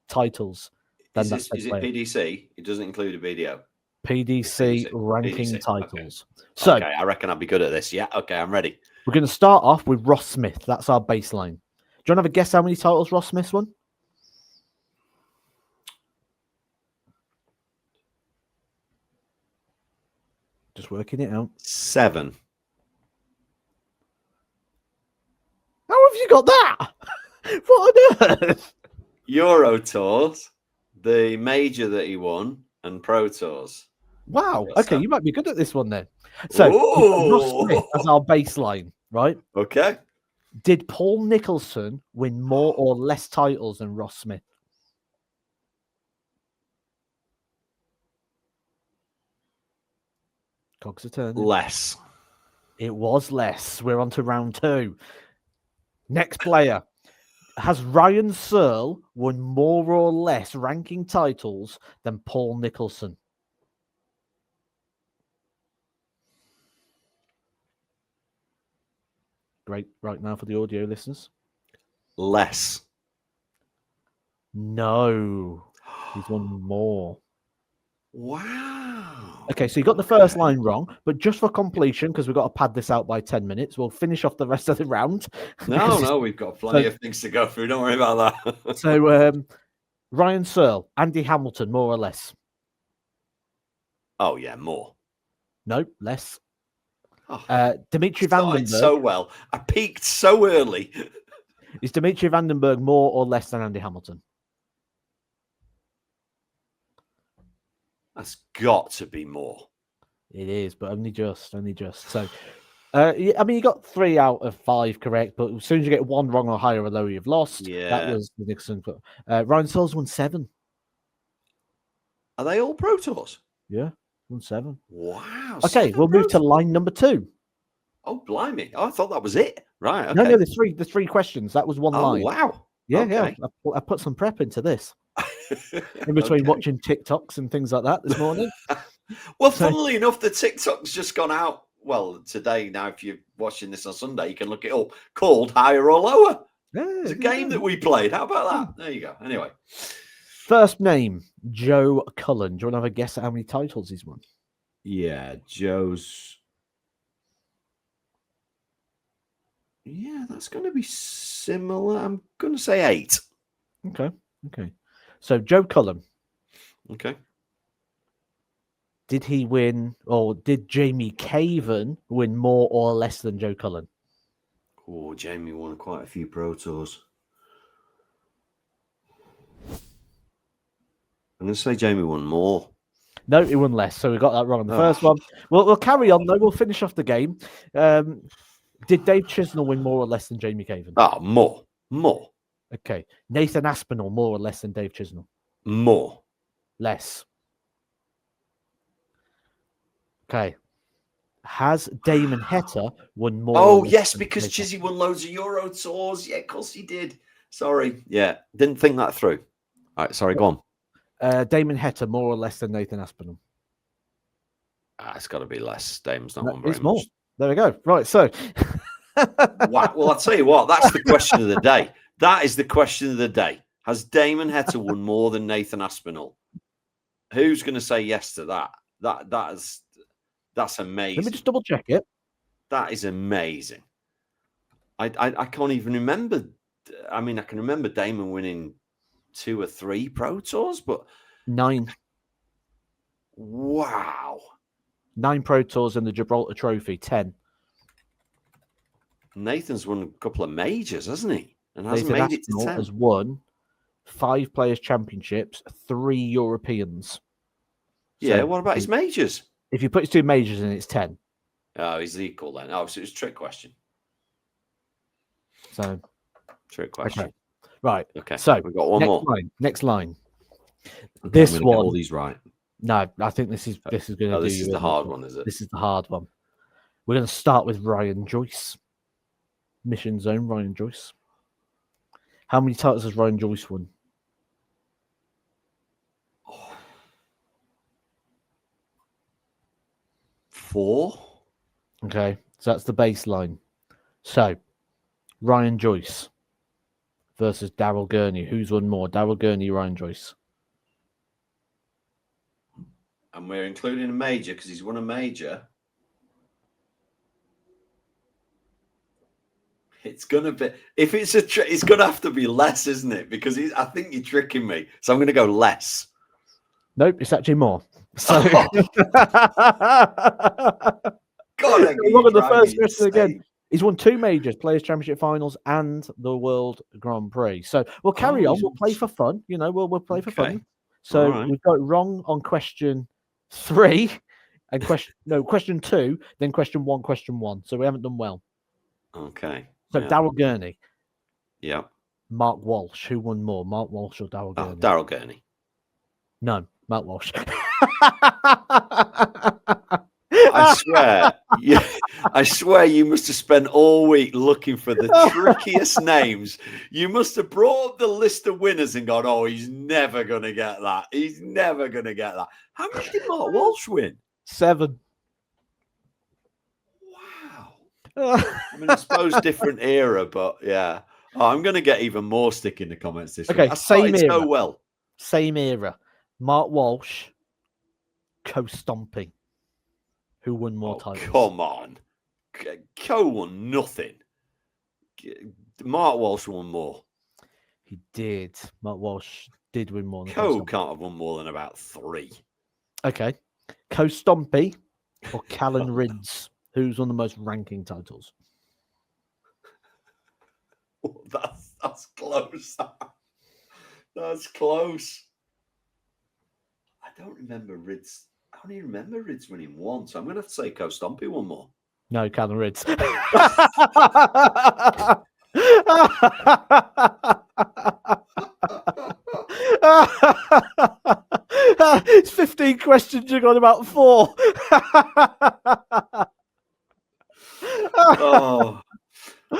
titles than that. Is it PDC? It doesn't include a video. PDC ranking titles. Okay. So okay, I reckon I'll be good at this. Yeah, okay, I'm ready. We're going to start off with Ross Smith. That's our baseline. Do you want to have a guess how many titles Ross Smith won? Just working it out. 7. How have you got that? What on earth? Euro Tours, the major that he won, and Pro Tours. Wow. Okay, you might be good at this one then. So, Ross Smith as our baseline, right? Okay. Did Paul Nicholson win more or less titles than Ross Smith? Cogs are turning. Less. It was less. We're on to round 2. Next player. Has Ryan Searle won more or less ranking titles than Paul Nicholson? Great. Right now for the audio listeners. Less. No. He's won more. Wow. Okay, so you got the first line wrong, but just for completion, because we've got to pad this out by 10 minutes, we'll finish off the rest of the round. No, we've got plenty of things to go through. Don't worry about that. So, Ryan Searle, Andy Hamilton, more or less? Oh, yeah, more. No, less. Oh, Dimitri Vandenberg. So well. I peaked so early. Is Dimitri Vandenberg more or less than Andy Hamilton? That's got to be more. It is, but only just. So, I mean, you got 3 out of 5 correct, but as soon as you get 1 wrong or higher or lower, you've lost. Yeah. That was the Nixon. Ryan Searle's won 7. Are they all Pro Tours? Yeah, won 7. Wow. Okay, we'll move to line number 2. Oh, blimey. Oh, I thought that was it. Right. Okay. No, the 3 questions. That was 1 line. Oh, wow. Yeah, okay. yeah. I put some prep into this. In between watching TikToks and things like that this morning. Well, funnily enough, the TikTok's just gone out. Well, today, now, if you're watching this on Sunday, you can look it up, called Higher or Lower. Yeah, it's a game that we played. How about that? There you go. Anyway. First name, Joe Cullen. Do you want to have a guess at how many titles he's won? Yeah, Joe's. Yeah, that's going to be similar. I'm going to say 8. Okay. So Joe Cullen, Okay. did he win, or did Jamie Caven win more or less than Joe Cullen? Oh, Jamie won quite a few Pro Tours. I'm going to say Jamie won more. No, he won less. So we got that wrong on the first one. We'll carry on, though. We'll finish off the game. Did Dave Chisnell win more or less than Jamie Caven? Oh, more. Okay. Nathan Aspinall, more or less than Dave Chisnell? More. Less. Okay. Has Damon Heta won more? Oh, yes, because Chizzy won loads of Euro Tours. Yeah, of course he did. Sorry. Yeah, didn't think that through. All right, sorry, go on. Damon Heta, more or less than Nathan Aspinall? It's got to be less. Damon's not won It's very more. much. There we go. Right, so. Wow. Well, I'll tell you what, that's the question of the day. That is the question of the day. Has Damon Heta won more than Nathan Aspinall? Who's going to say yes to that? That's amazing. Let me just double check it. That is amazing. I can't even remember. I mean, I can remember Damon winning 2 or 3 Pro Tours, but 9. Wow. 9 Pro Tours and the Gibraltar Trophy, 10. Nathan's won a couple of majors, hasn't he? And hasn't Nathan made it to 10. Has won 5 Players' Championships, 3 Europeans. Yeah, what about his majors? If you put his 2 majors in, it's 10. Oh, he's equal then. Oh, so it's a trick question. So, trick question. Okay. Right. Okay. So we've got one more. Next line. Okay, this I'm one. Get all these right. No, I think this is going to do. This is the hard one, is it? This is the hard one. We're going to start with Ryan Joyce. Mission Zone, Ryan Joyce. How many titles has Ryan Joyce won? Oh. 4. Okay, so that's the baseline. So, Ryan Joyce versus Daryl Gurney. Who's won more? Daryl Gurney, Ryan Joyce. And we're including a major because he's won a major. It's gonna be, if it's it's gonna have to be less, isn't it? Because I think you're tricking me. So I'm gonna go less. Nope, it's actually more. So, God, look at the first question again. He's won 2 majors, Players' Championship finals, and the World Grand Prix. So we'll carry on. We'll play for fun. You know, we'll play for fun. So we've got it wrong on question 3, and question 2, then question 1. So we haven't done well. Okay. So Daryl Gurney. Yeah. Mark Walsh. Who won more, Mark Walsh or Daryl Gurney? Daryl Gurney. No, Mark Walsh. I swear you must have spent all week looking for the trickiest names. You must have brought up the list of winners and gone, oh, he's never going to get that. He's never going to get that. How many did Mark Walsh win? 7. Wow. I mean, I suppose different era, but yeah. Oh, I'm going to get even more stick in the comments this week. Okay, same era. So well. Same era. Mark Walsh, Co-Stomping. Who won more titles? Come on. Co won nothing. Mark Walsh won more. He did. Mark Walsh did win more. Co can't have won more than about 3. Okay. Co-Stompy or Callan Rids? Who's won the most ranking titles? That's close. That's close. I don't remember Rids. I only remember Rids winning 1, so I'm going to have to say Co-Stompy won more. No, Callan Rids. It's 15 questions. You got about 4. Oh,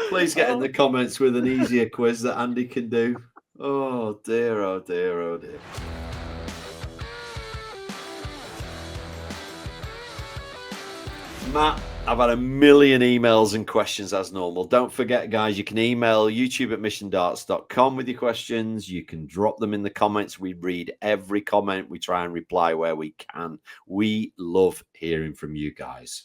please get in the comments with an easier quiz that Andy can do. Oh dear, oh dear, oh dear. Matt, I've had a million emails and questions as normal. Don't forget, guys, you can email youtube@missiondarts.com with your questions. You can drop them in the comments. We read every comment. We try and reply where we can. We love hearing from you guys.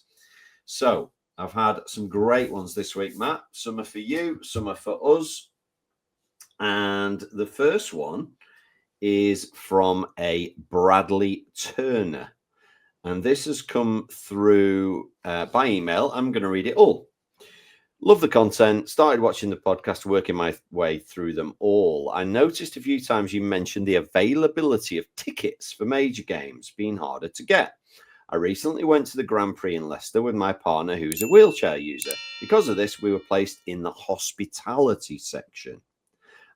So I've had some great ones this week, Matt. Some are for you, some are for us. And the first one is from a Bradley Turner. And this has come through by email. I'm going to read it all. Love the content. Started watching the podcast, working my way through them all. I noticed a few times you mentioned the availability of tickets for major games being harder to get. I recently went to the Grand Prix in Leicester with my partner, who's a wheelchair user. Because of this, we were placed in the hospitality section.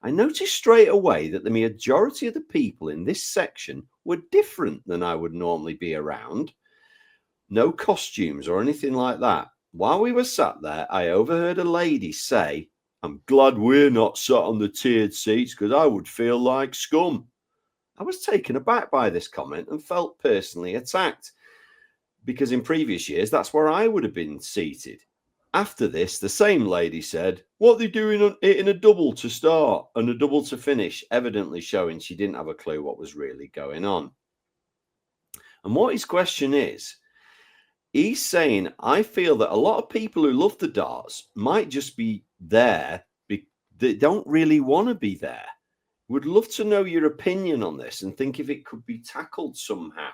I noticed straight away that the majority of the people in this section were different than I would normally be around. No costumes or anything like that. While we were sat there, I overheard a lady say, "I'm glad we're not sat on the tiered seats because I would feel like scum." I was taken aback by this comment and felt personally attacked because in previous years, that's where I would have been seated. After this, the same lady said, "What are they doing in a double to start and a double to finish?" evidently showing she didn't have a clue what was really going on. And what his question is, he's saying, I feel that a lot of people who love the darts might just be there, they don't really want to be there. Would love to know your opinion on this and think if it could be tackled somehow.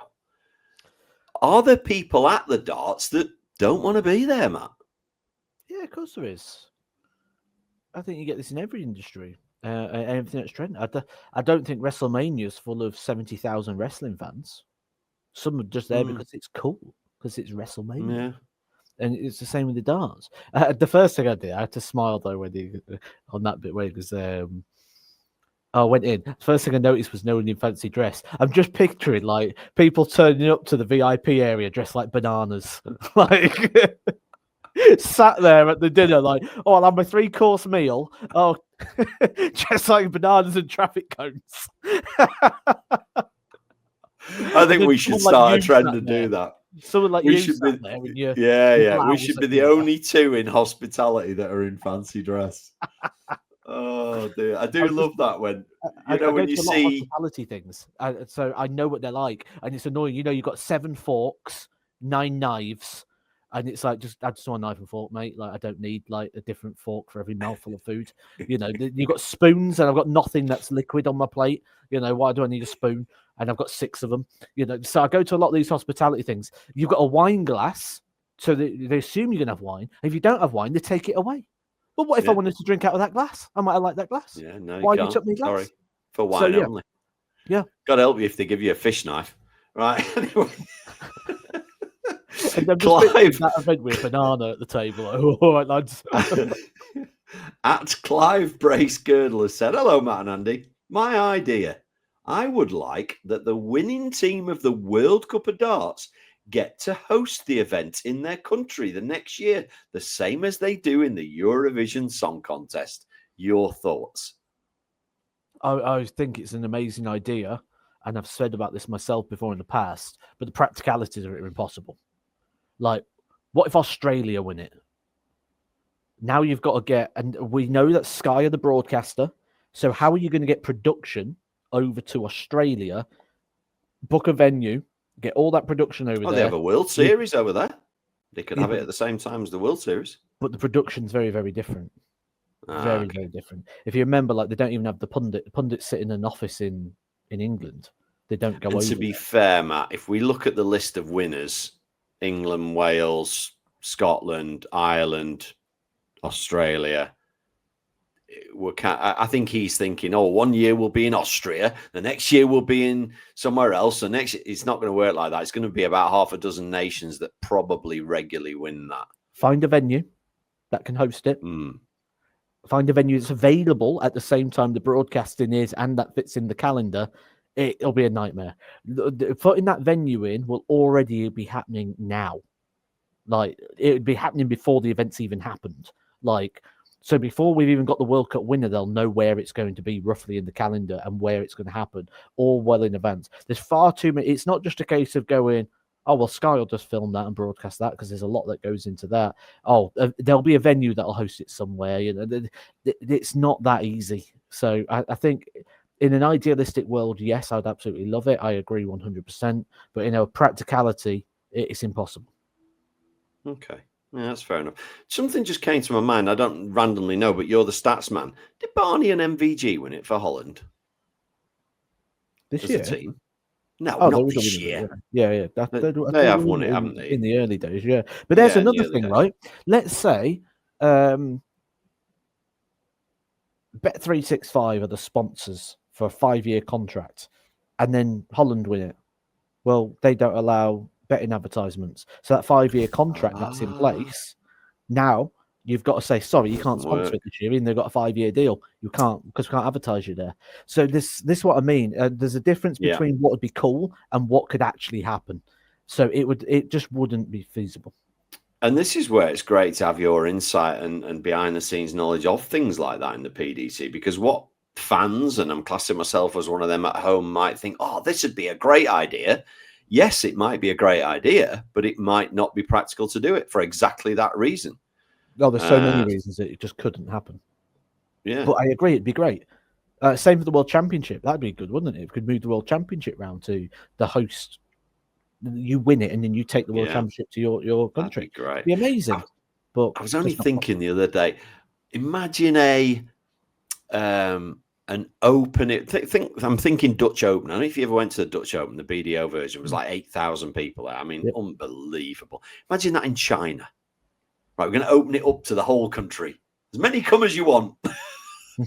Are there people at the darts that don't want to be there, Matt? Yeah, of course there is. I think you get this in every industry. Everything that's trending. I don't think WrestleMania is full of 70,000 wrestling fans. Some are just there because it's cool, because it's WrestleMania. Yeah. And it's the same with the dance. The first thing I did, I had to smile though when on that bit where it was. I went in. First thing I noticed was no one in fancy dress. I'm just picturing like people turning up to the VIP area dressed like bananas, like sat there at the dinner, like, "Oh, I'll have my 3-course meal. Oh, just like bananas and traffic cones." I think we should start a trend and do that. Someone like we you should sat be there in your we should be the blouse. only two in hospitality that are in fancy dress. Oh dear, I do love that when I when go you to a lot of see hospitality things, so I know what they're like, and it's annoying. You've got 7 forks, 9 knives, and it's like, I just want a knife and fork, mate. Like, I don't need like a different fork for every mouthful of food. You've got spoons, and I've got nothing that's liquid on my plate. Why do I need a spoon? And I've got 6 of them. So I go to a lot of these hospitality things. You've got a wine glass, so they assume you're gonna have wine. If you don't have wine, they take it away. But what if I wanted to drink out of that glass? I might have liked that glass. Yeah, no, Why you you can't. took me glass? Sorry, for wine only. Yeah. God help you if they give you a fish knife, right? Anyway. And I'm just that event with a banana at the table. All right, lads. At Clive Brace Girdle has said, "Hello, Matt and Andy. My idea. I would like that the winning team of the World Cup of Darts get to host the event in their country the next year, the same as they do in the Eurovision Song Contest. Your thoughts?" I think it's an amazing idea, and I've said about this myself before in the past, but the practicalities are impossible. Like, what if Australia win it? Now you've got to get, and we know that Sky are the broadcaster, so how are you going to get production over to Australia, book a venue, get all that production over there? They have a World Series over there. They could have it at the same time as the World Series. But the production's very, very different. Very different. If you remember, like, they don't even have the pundits sit in an office in England. They don't go over. To be fair, Matt, if we look at the list of winners, England, Wales, Scotland, Ireland, Australia, I think he's thinking, 1 year we'll be in Austria, the next year we'll be in somewhere else. It's not going to work like that. It's going to be about half a dozen nations that probably regularly win that. Find a venue that can host it. Find a venue that's available at the same time the broadcasting is and that fits in the calendar. It'll be a nightmare. Putting that venue in will already be happening now. Like, it would be happening before the events even happened. Like, so before we've even got the World Cup winner, they'll know where it's going to be roughly in the calendar and where it's going to happen, all well in advance. There's far too many. It's not just a case of going, "Oh, well, Sky will just film that and broadcast that," because there's a lot that goes into that. There'll be a venue that'll host it somewhere. It's not that easy. So I think in an idealistic world, yes, I'd absolutely love it. I agree 100%. But practicality, it's impossible. Okay. Yeah, that's fair enough. Something just came to my mind. I don't randomly know, but you're the stats man. Did Barney and MVG win it for Holland This as a year? team? No, Oh, they not would have this won year. it. Yeah. I They thought they have won won it, haven't they? in the early days. Yeah, but there's Yeah, in the another early thing, days. right? Let's say Bet365 are the sponsors for a 5-year contract, and then Holland win it. Well, they don't allow betting advertisements, so that 5-year contract that's in place now. You've got to say, sorry, you can't Doesn't sponsor work. it this year, and they've got a 5-year deal. You can't, because we can't advertise you there. So this is what I mean. There's a difference Yeah. between what would be cool and what could actually happen. So it just wouldn't be feasible. And this is where it's great to have your insight and behind the scenes knowledge of things like that in the PDC, because what fans, and I'm classing myself as one of them at home, might think, oh, this would be a great idea. Yes, it might be a great idea, but it might not be practical to do it for exactly that reason. Oh, there's so many reasons that it just couldn't happen. Yeah. But I agree, it'd be great. Same for the World Championship. That'd be good, wouldn't it? If we could move the World Championship round to the host. You win it, and then you take the World Championship to your country. That'd be great. It'd be amazing. But I was only thinking the other day, imagine an open. I'm thinking Dutch Open. I don't know if you ever went to the Dutch Open. The BDO version was like 8,000 people there. I mean, unbelievable. Imagine that in China. Right, we're going to open it up to the whole country. As many come as you want.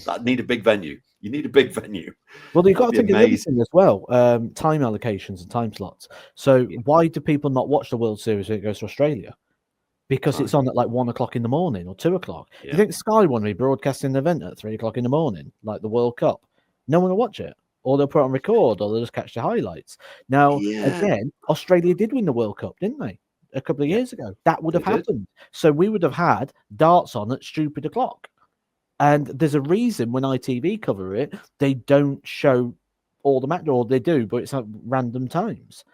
That need a big venue. You need a big venue. Well, you've got to think of everything as well. Time allocations and time slots. So why do people not watch the World Series when it goes to Australia? Because it's on at like 1 o'clock in the morning or 2 o'clock. Yeah. You think Sky want to be broadcasting an event at 3 o'clock in the morning, like the World Cup? No one will watch it. Or they'll put it on record, or they'll just catch the highlights. Now, again, Australia did win the World Cup, didn't they? A couple of years ago. That would have happened. So we would have had darts on at stupid o'clock. And there's a reason when ITV cover it, they don't show all the match, or they do, but it's at random times.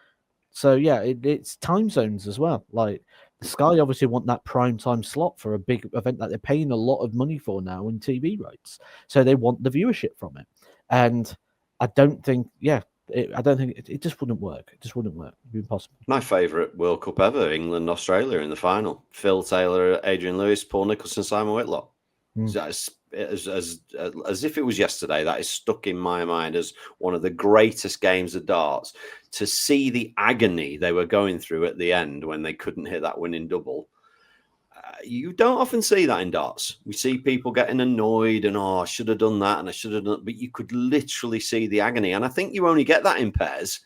So yeah, it's time zones as well. Like Sky obviously want that prime time slot for a big event that they're paying a lot of money for now in TV rights. So they want the viewership from it. And I don't think, it just wouldn't work. It just wouldn't work. It'd be impossible. My favourite World Cup ever, England, Australia in the final. Phil Taylor, Adrian Lewis, Paul Nicholson, Simon Whitlock. As if it was yesterday, that is stuck in my mind as one of the greatest games of darts. To see the agony they were going through at the end when they couldn't hit that winning double. You don't often see that in darts. We see people getting annoyed and, I should have done that and I should have done, but you could literally see the agony. And I think you only get that in pairs,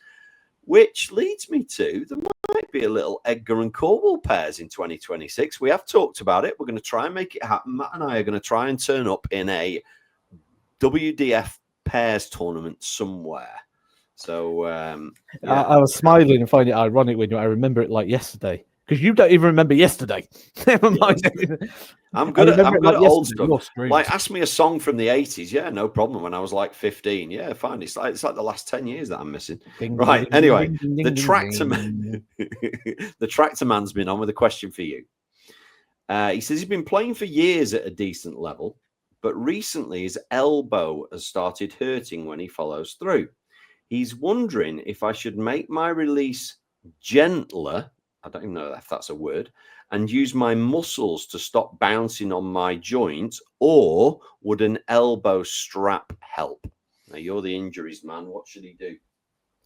which leads me to there might be a little Edgar and Cornwall pairs in 2026. We have talked about it. We're going to try and make it happen. Matt and I are going to try and turn up in a WDF pairs tournament somewhere. So I was smiling and finding it ironic when I remember it like yesterday. Because you don't even remember yesterday. Never mind. I'm good at old stuff. Like, ask me a song from the 80s. Yeah, no problem. When I was like 15. Yeah, fine. It's like the last 10 years that I'm missing. Right. Anyway, the tractor man, the tractor man's been on with a question for you. He says he's been playing for years at a decent level, but recently his elbow has started hurting when he follows through. He's wondering if I should make my release gentler. I don't even know if that's a word, and use my muscles to stop bouncing on my joint, or would an elbow strap help? Now, you're the injuries man. What should he do?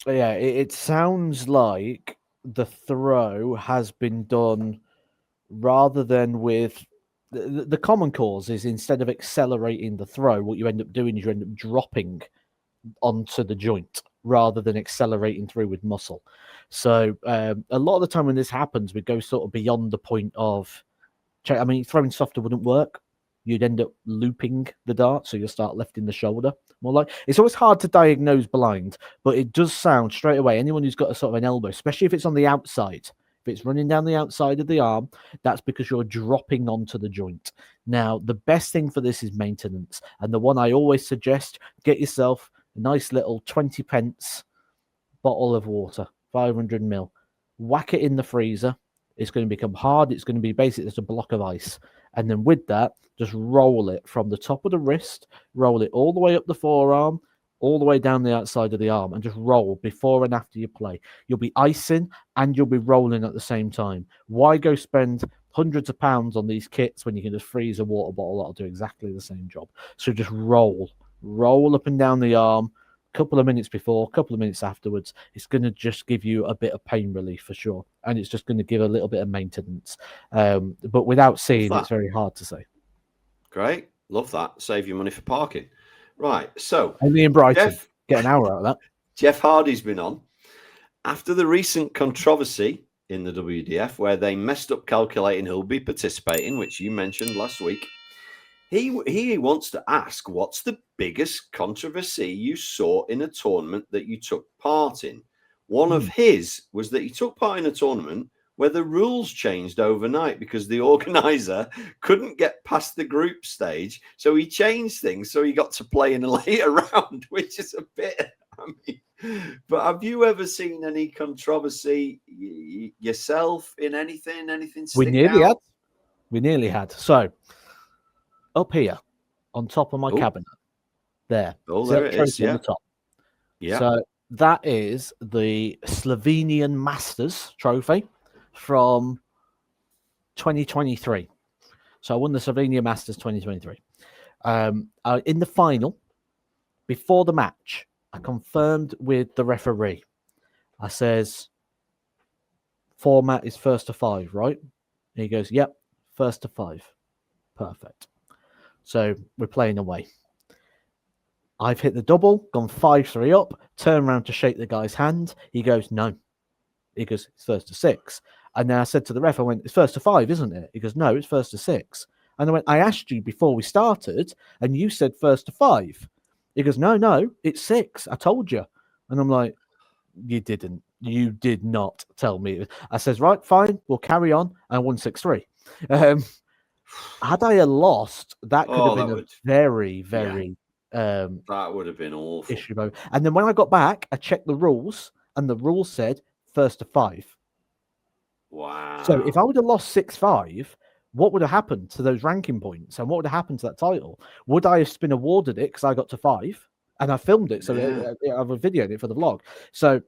Yeah, it sounds like the throw has been done rather than with the common cause is instead of accelerating the throw, what you end up doing is you end up dropping onto the joint rather than accelerating through with muscle. So a lot of the time when this happens, we go sort of beyond the point of, I mean, throwing softer wouldn't work. You'd end up looping the dart, so you'll start lifting the shoulder more. Like, it's always hard to diagnose blind, but it does sound straight away. Anyone who's got a sort of an elbow, especially if it's on the outside, if it's running down the outside of the arm, that's because you're dropping onto the joint. Now, the best thing for this is maintenance, and the one I always suggest: get yourself a nice little 20 pence bottle of water, 500 ml. Whack it in the freezer. It's going to become hard. It's going to be basically just a block of ice. And then with that, just roll it from the top of the wrist, roll it all the way up the forearm, all the way down the outside of the arm, and just roll before and after you play. You'll be icing and you'll be rolling at the same time. Why go spend hundreds of pounds on these kits when you can just freeze a water bottle that'll do exactly the same job. So just roll up and down the arm. Couple of minutes before, a couple of minutes afterwards, it's going to just give you a bit of pain relief for sure, and it's just going to give a little bit of maintenance. But without seeing, it's very hard to say. Great, love that. Save you money for parking. Right, so only in Brighton, get an hour out of that. Jeff Hardy's been on after the recent controversy in the WDF where they messed up calculating who'll be participating, which you mentioned last week. He wants to ask, what's the biggest controversy you saw in a tournament that you took part in? One of his was that he took part in a tournament where the rules changed overnight because the organizer couldn't get past the group stage. So he changed things. So he got to play in a later round, which is a bit, but have you ever seen any controversy yourself in anything? We nearly had. So up here on top of my cabinet, there. Oh, there it is. On the top. Yeah. So that is the Slovenian Masters trophy from 2023. So I won the Slovenia Masters 2023. In the final, before the match, I confirmed with the referee. I says, format is 1st to 5, right? And he goes, yep, 1st to 5. Perfect. So we're playing away. I've hit the double, gone 5-3 up, turn around to shake the guy's hand. He goes, no. He goes, it's 1st to 6. And then I said to the ref, I went, it's 1st to 5, isn't it? He goes, no, it's 1st to 6. And I went, I asked you before we started, and you said 1st to 5. He goes, no, it's 6. I told you. And I'm like, you didn't. You did not tell me. I says, right, fine, we'll carry on. I won 6-3. Had I lost, that could have been a very, very... that would have been awful. Issue. And then when I got back, I checked the rules, and the rules said 1st to 5. Wow. So if I would have lost 6-5, what would have happened to those ranking points? And what would have happened to that title? Would I have been awarded it because I got to 5? And I filmed it, so I've videoed it for the vlog. So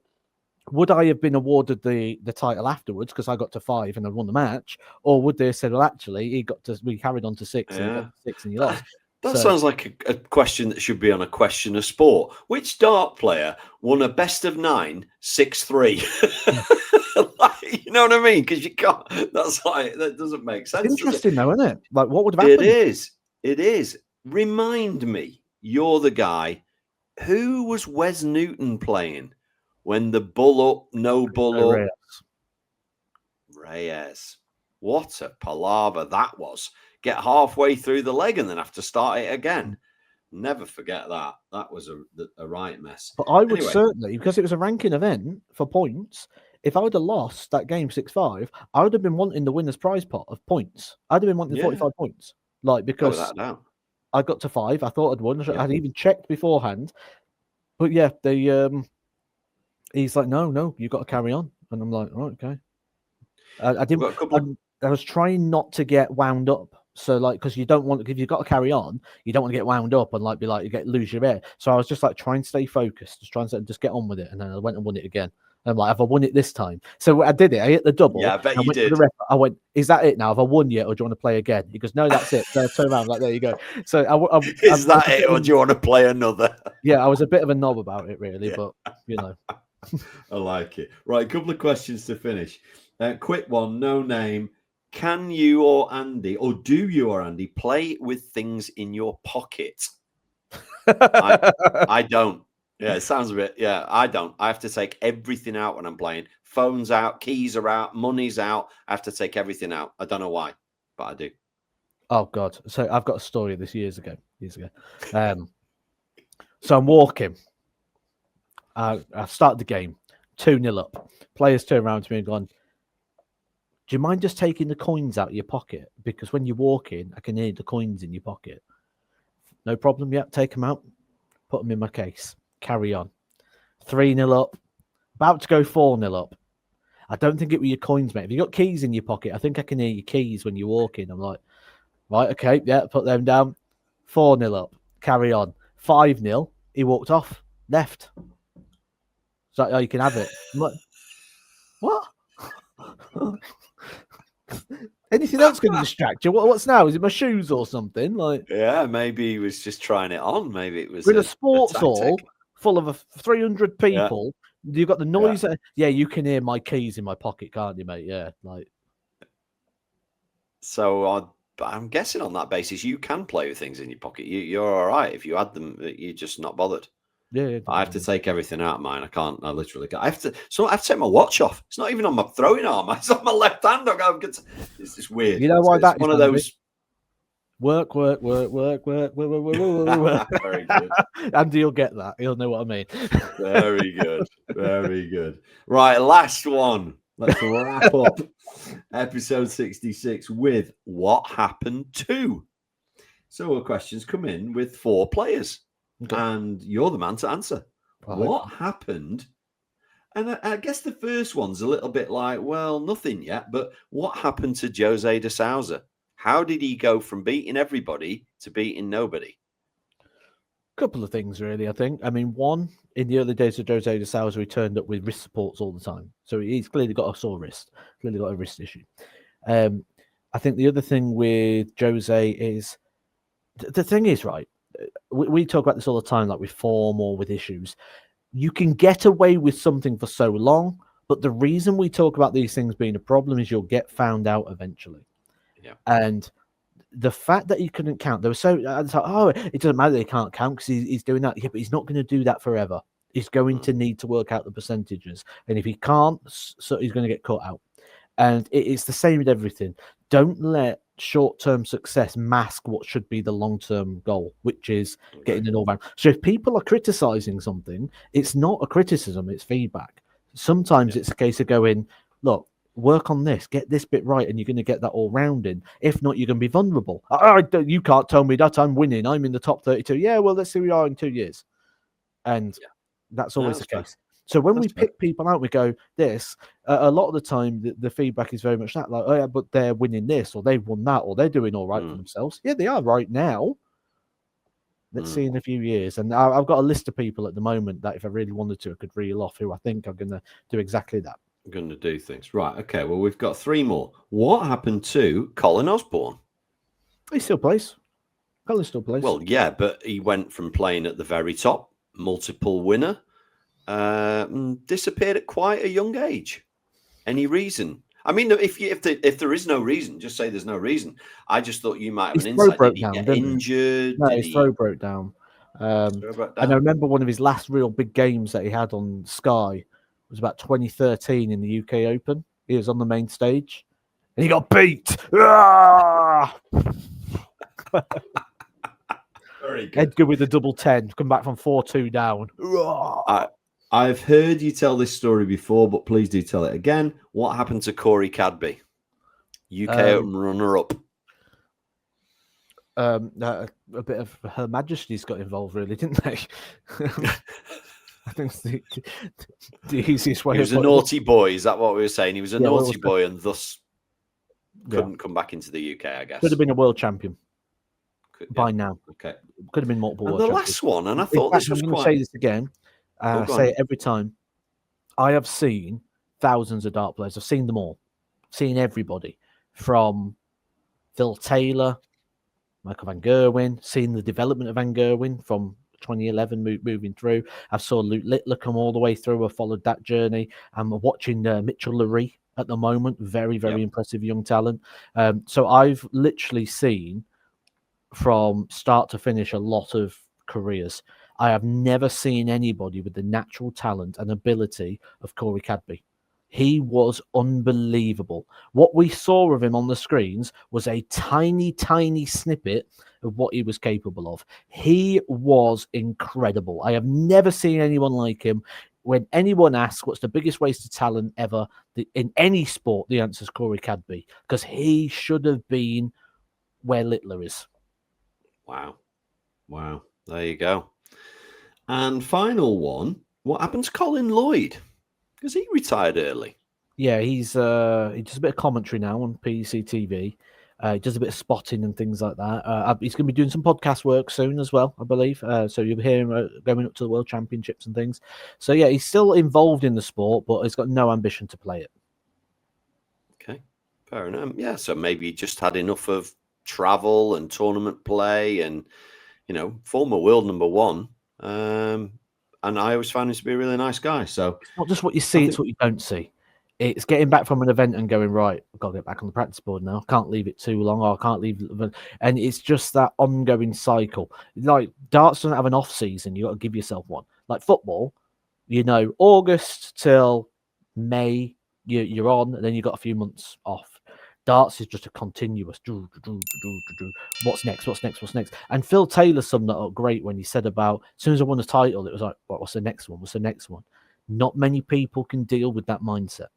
would I have been awarded the title afterwards because I got to 5 and I won the match? Or would they have said, well, actually, we carried on to 6 and you got to 6 and you lost? That sounds like a question that should be on a question of sport. Which dart player won a best of 9, 6-3? Like, you know what I mean? Because you can't. That doesn't make sense. It's interesting, though, isn't it? Like, what would have happened? It is. Remind me, you're the guy. Who was Wes Newton playing when the bull up, no bull up? Reyes. What a palaver that was. Get halfway through the leg and then have to start it again. Never forget that. That was a right mess. But I would certainly, because it was a ranking event for points, if I would have lost that game 6-5, I would have been wanting the winner's prize pot of points. I'd have been wanting 45 points. Like, because I got to 5. I thought I'd won. I'd even checked beforehand. But yeah, he's like, no, you've got to carry on. And I'm like, right, okay. I was trying not to get wound up. So, like, because you don't want, if you've got to carry on, you don't want to get wound up and lose your air. So I was just like, trying to stay focused, just get on with it. And then I went and won it again. And I'm like, have I won it this time? So I did it. I hit the double. Yeah, I bet you did. I went, is that it now? Have I won yet, or do you want to play again? He goes, no, that's it. So I turn around, like, there you go. So is that it, or do you want to play another? Yeah, I was a bit of a knob about it, really, but you know. I like it. Right, a couple of questions to finish. Quick one, no name. Can you or Andy, or do you or Andy play with things in your pocket? I don't. Yeah, it sounds a bit. Yeah, I don't. I have to take everything out when I'm playing. Phones out, keys are out, money's out. I have to take everything out. I don't know why, but I do. Oh God! So I've got a story of this years ago. So I'm walking. I started the game 2-0 up. Players turn around to me and gone, do you mind just taking the coins out of your pocket? Because when you walk in, I can hear the coins in your pocket. No problem. Yeah, take them out. Put them in my case. Carry on. 3-0 up. About to go 4-0 up. I don't think it were your coins, mate. If you got keys in your pocket, I think I can hear your keys when you walk in. I'm like, right, okay, yeah, put them down. 4-0 up. Carry on. 5-0. He walked off. Left. So, oh, you can have it. I'm like, what? Anything else going to distract you? What's now? Is it my shoes or something? Like, Yeah, maybe he was just trying it on. Maybe it was we're in a a sports tactic. hall full of 300 Yeah. people. You've got the noise. Yeah, you can hear my keys in my pocket, can't you, mate? Yeah, like. So I'm guessing on that basis, you can play with things in your pocket. You're all right if you had them. You're just not bothered. Yeah, I have to take everything out of mine. I can't. I literally can't. I have to. So I have to take my watch off. It's not even on my throwing arm. It's on my left hand. It's just weird. You know why that is one of handy? those. Work. Very good. Andy, you'll get that. He'll know what I mean. Very good. Very good. Right, last one. Let's wrap up episode 66 with what happened to. So our questions come in with 4 players, and you're the man to answer. What happened? And I guess the first one's a little bit like, well, nothing yet, but what happened to Jose de Sousa? How did he go from beating everybody to beating nobody? Couple of things, really, I think. I mean, one, in the early days of Jose de Sousa, he turned up with wrist supports all the time. So he's clearly got a sore wrist, clearly got a wrist issue. I think the other thing with Jose is, the thing is, right, we talk about this all the time, like with form or with issues. You can get away with something for so long, but the reason we talk about these things being a problem is you'll get found out eventually. Yeah. And the fact that he couldn't count, there was so it's like, oh, it doesn't matter that he can't count because he's doing that. Yeah, but he's not going to do that forever. He's going to need to work out the percentages, and if he can't, so he's going to get cut out. And it's the same with everything. Don't let short-term success mask what should be the long-term goal, which is getting an all-round. So if people are criticizing something, it's not a criticism; it's feedback. Sometimes it's a case of going, look, work on this, get this bit right, and you're going to get that all rounding. If not, you're going to be vulnerable. You can't tell me that I'm winning. I'm in the top 32. Yeah, well, let's see where we are in 2 years. And that's always the case. So when we pick people out, we go, this, a lot of the time, the feedback is very much that, like, oh, yeah, but they're winning this, or they've won that, or they're doing all right for themselves. Yeah, they are right now. Let's see in a few years. And I've got a list of people at the moment that if I really wanted to, I could reel off who I think are going to do exactly that. Going to do things. Right, okay, well, we've got 3 more. What happened to Colin Osborne? He still plays. Colin still plays. Well, yeah, but he went from playing at the very top, multiple winner, disappeared at quite a young age. Any reason? I mean, if there is no reason, just say there's no reason. I just thought you might have an insight. Did he get injured? No, his throw broke down. And I remember one of his last real big games that he had on Sky was about 2013 in the UK Open. He was on the main stage and he got beat. Very good. Edgar with a double 10, come back from 4-2 down. I've heard you tell this story before, but please do tell it again. What happened to Corey Cadby, UK Open runner-up? A bit of Her Majesty's got involved, really, didn't they? I think it's the easiest way. He was a naughty boy. Is that what we were saying? He was a naughty boy and thus couldn't come back into the UK, I guess. Could have been a world champion by now. Okay. Could have been multiple world champions. The last one, and I thought this was I'm going to say this again. I say it every time. I have seen thousands of dart players. I've seen them all. Seen everybody from Phil Taylor, Michael van Gerwen, seen the development of Van Gerwen from 2011 moving through. I saw Luke Littler come all the way through. I followed that journey. I'm watching Mitchell Lurie at the moment. Very, very impressive young talent. So I've literally seen from start to finish a lot of careers. I have never seen anybody with the natural talent and ability of Corey Cadby. He was unbelievable. What we saw of him on the screens was a tiny, tiny snippet of what he was capable of. He was incredible. I have never seen anyone like him. When anyone asks what's the biggest waste of talent ever in any sport, the answer is Corey Cadby, because he should have been where Littler is. Wow. There you go. And final one, what happened to Colin Lloyd? Because he retired early. Yeah, he does a bit of commentary now on PEC TV. He does a bit of spotting and things like that. He's going to be doing some podcast work soon as well, I believe. So you'll hear him going up to the World Championships and things. So yeah, he's still involved in the sport, but he's got no ambition to play it. Okay, Fair enough. Yeah, so maybe he just had enough of travel and tournament play and, former world number one. And I always found him to be a really nice guy. So It's not just what you see, it's what you don't see. It's getting back from an event and going, right, I've got to get back on the practice board now. I can't leave it too long, or I can't leave. And it's just that ongoing cycle. Like darts doesn't have an off season. You got to give yourself one. Like football, August till May, you're on, and then you got a few months off. Darts is just a continuous. What's next? What's next? What's next? And Phil Taylor summed that up great when he said about as soon as I won a title, it was like, what's the next one? What's the next one? Not many people can deal with that mindset.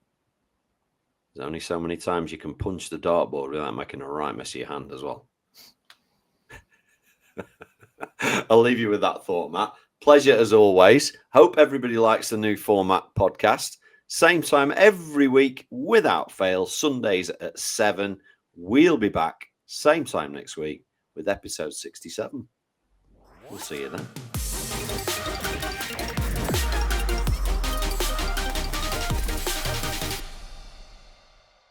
There's only so many times you can punch the dartboard without making a right mess of your hand as well. I'll leave you with that thought, Matt. Pleasure as always. Hope everybody likes the new format podcast. Same time every week without fail, Sundays at 7. We'll be back same time next week with episode 67. We'll see you then.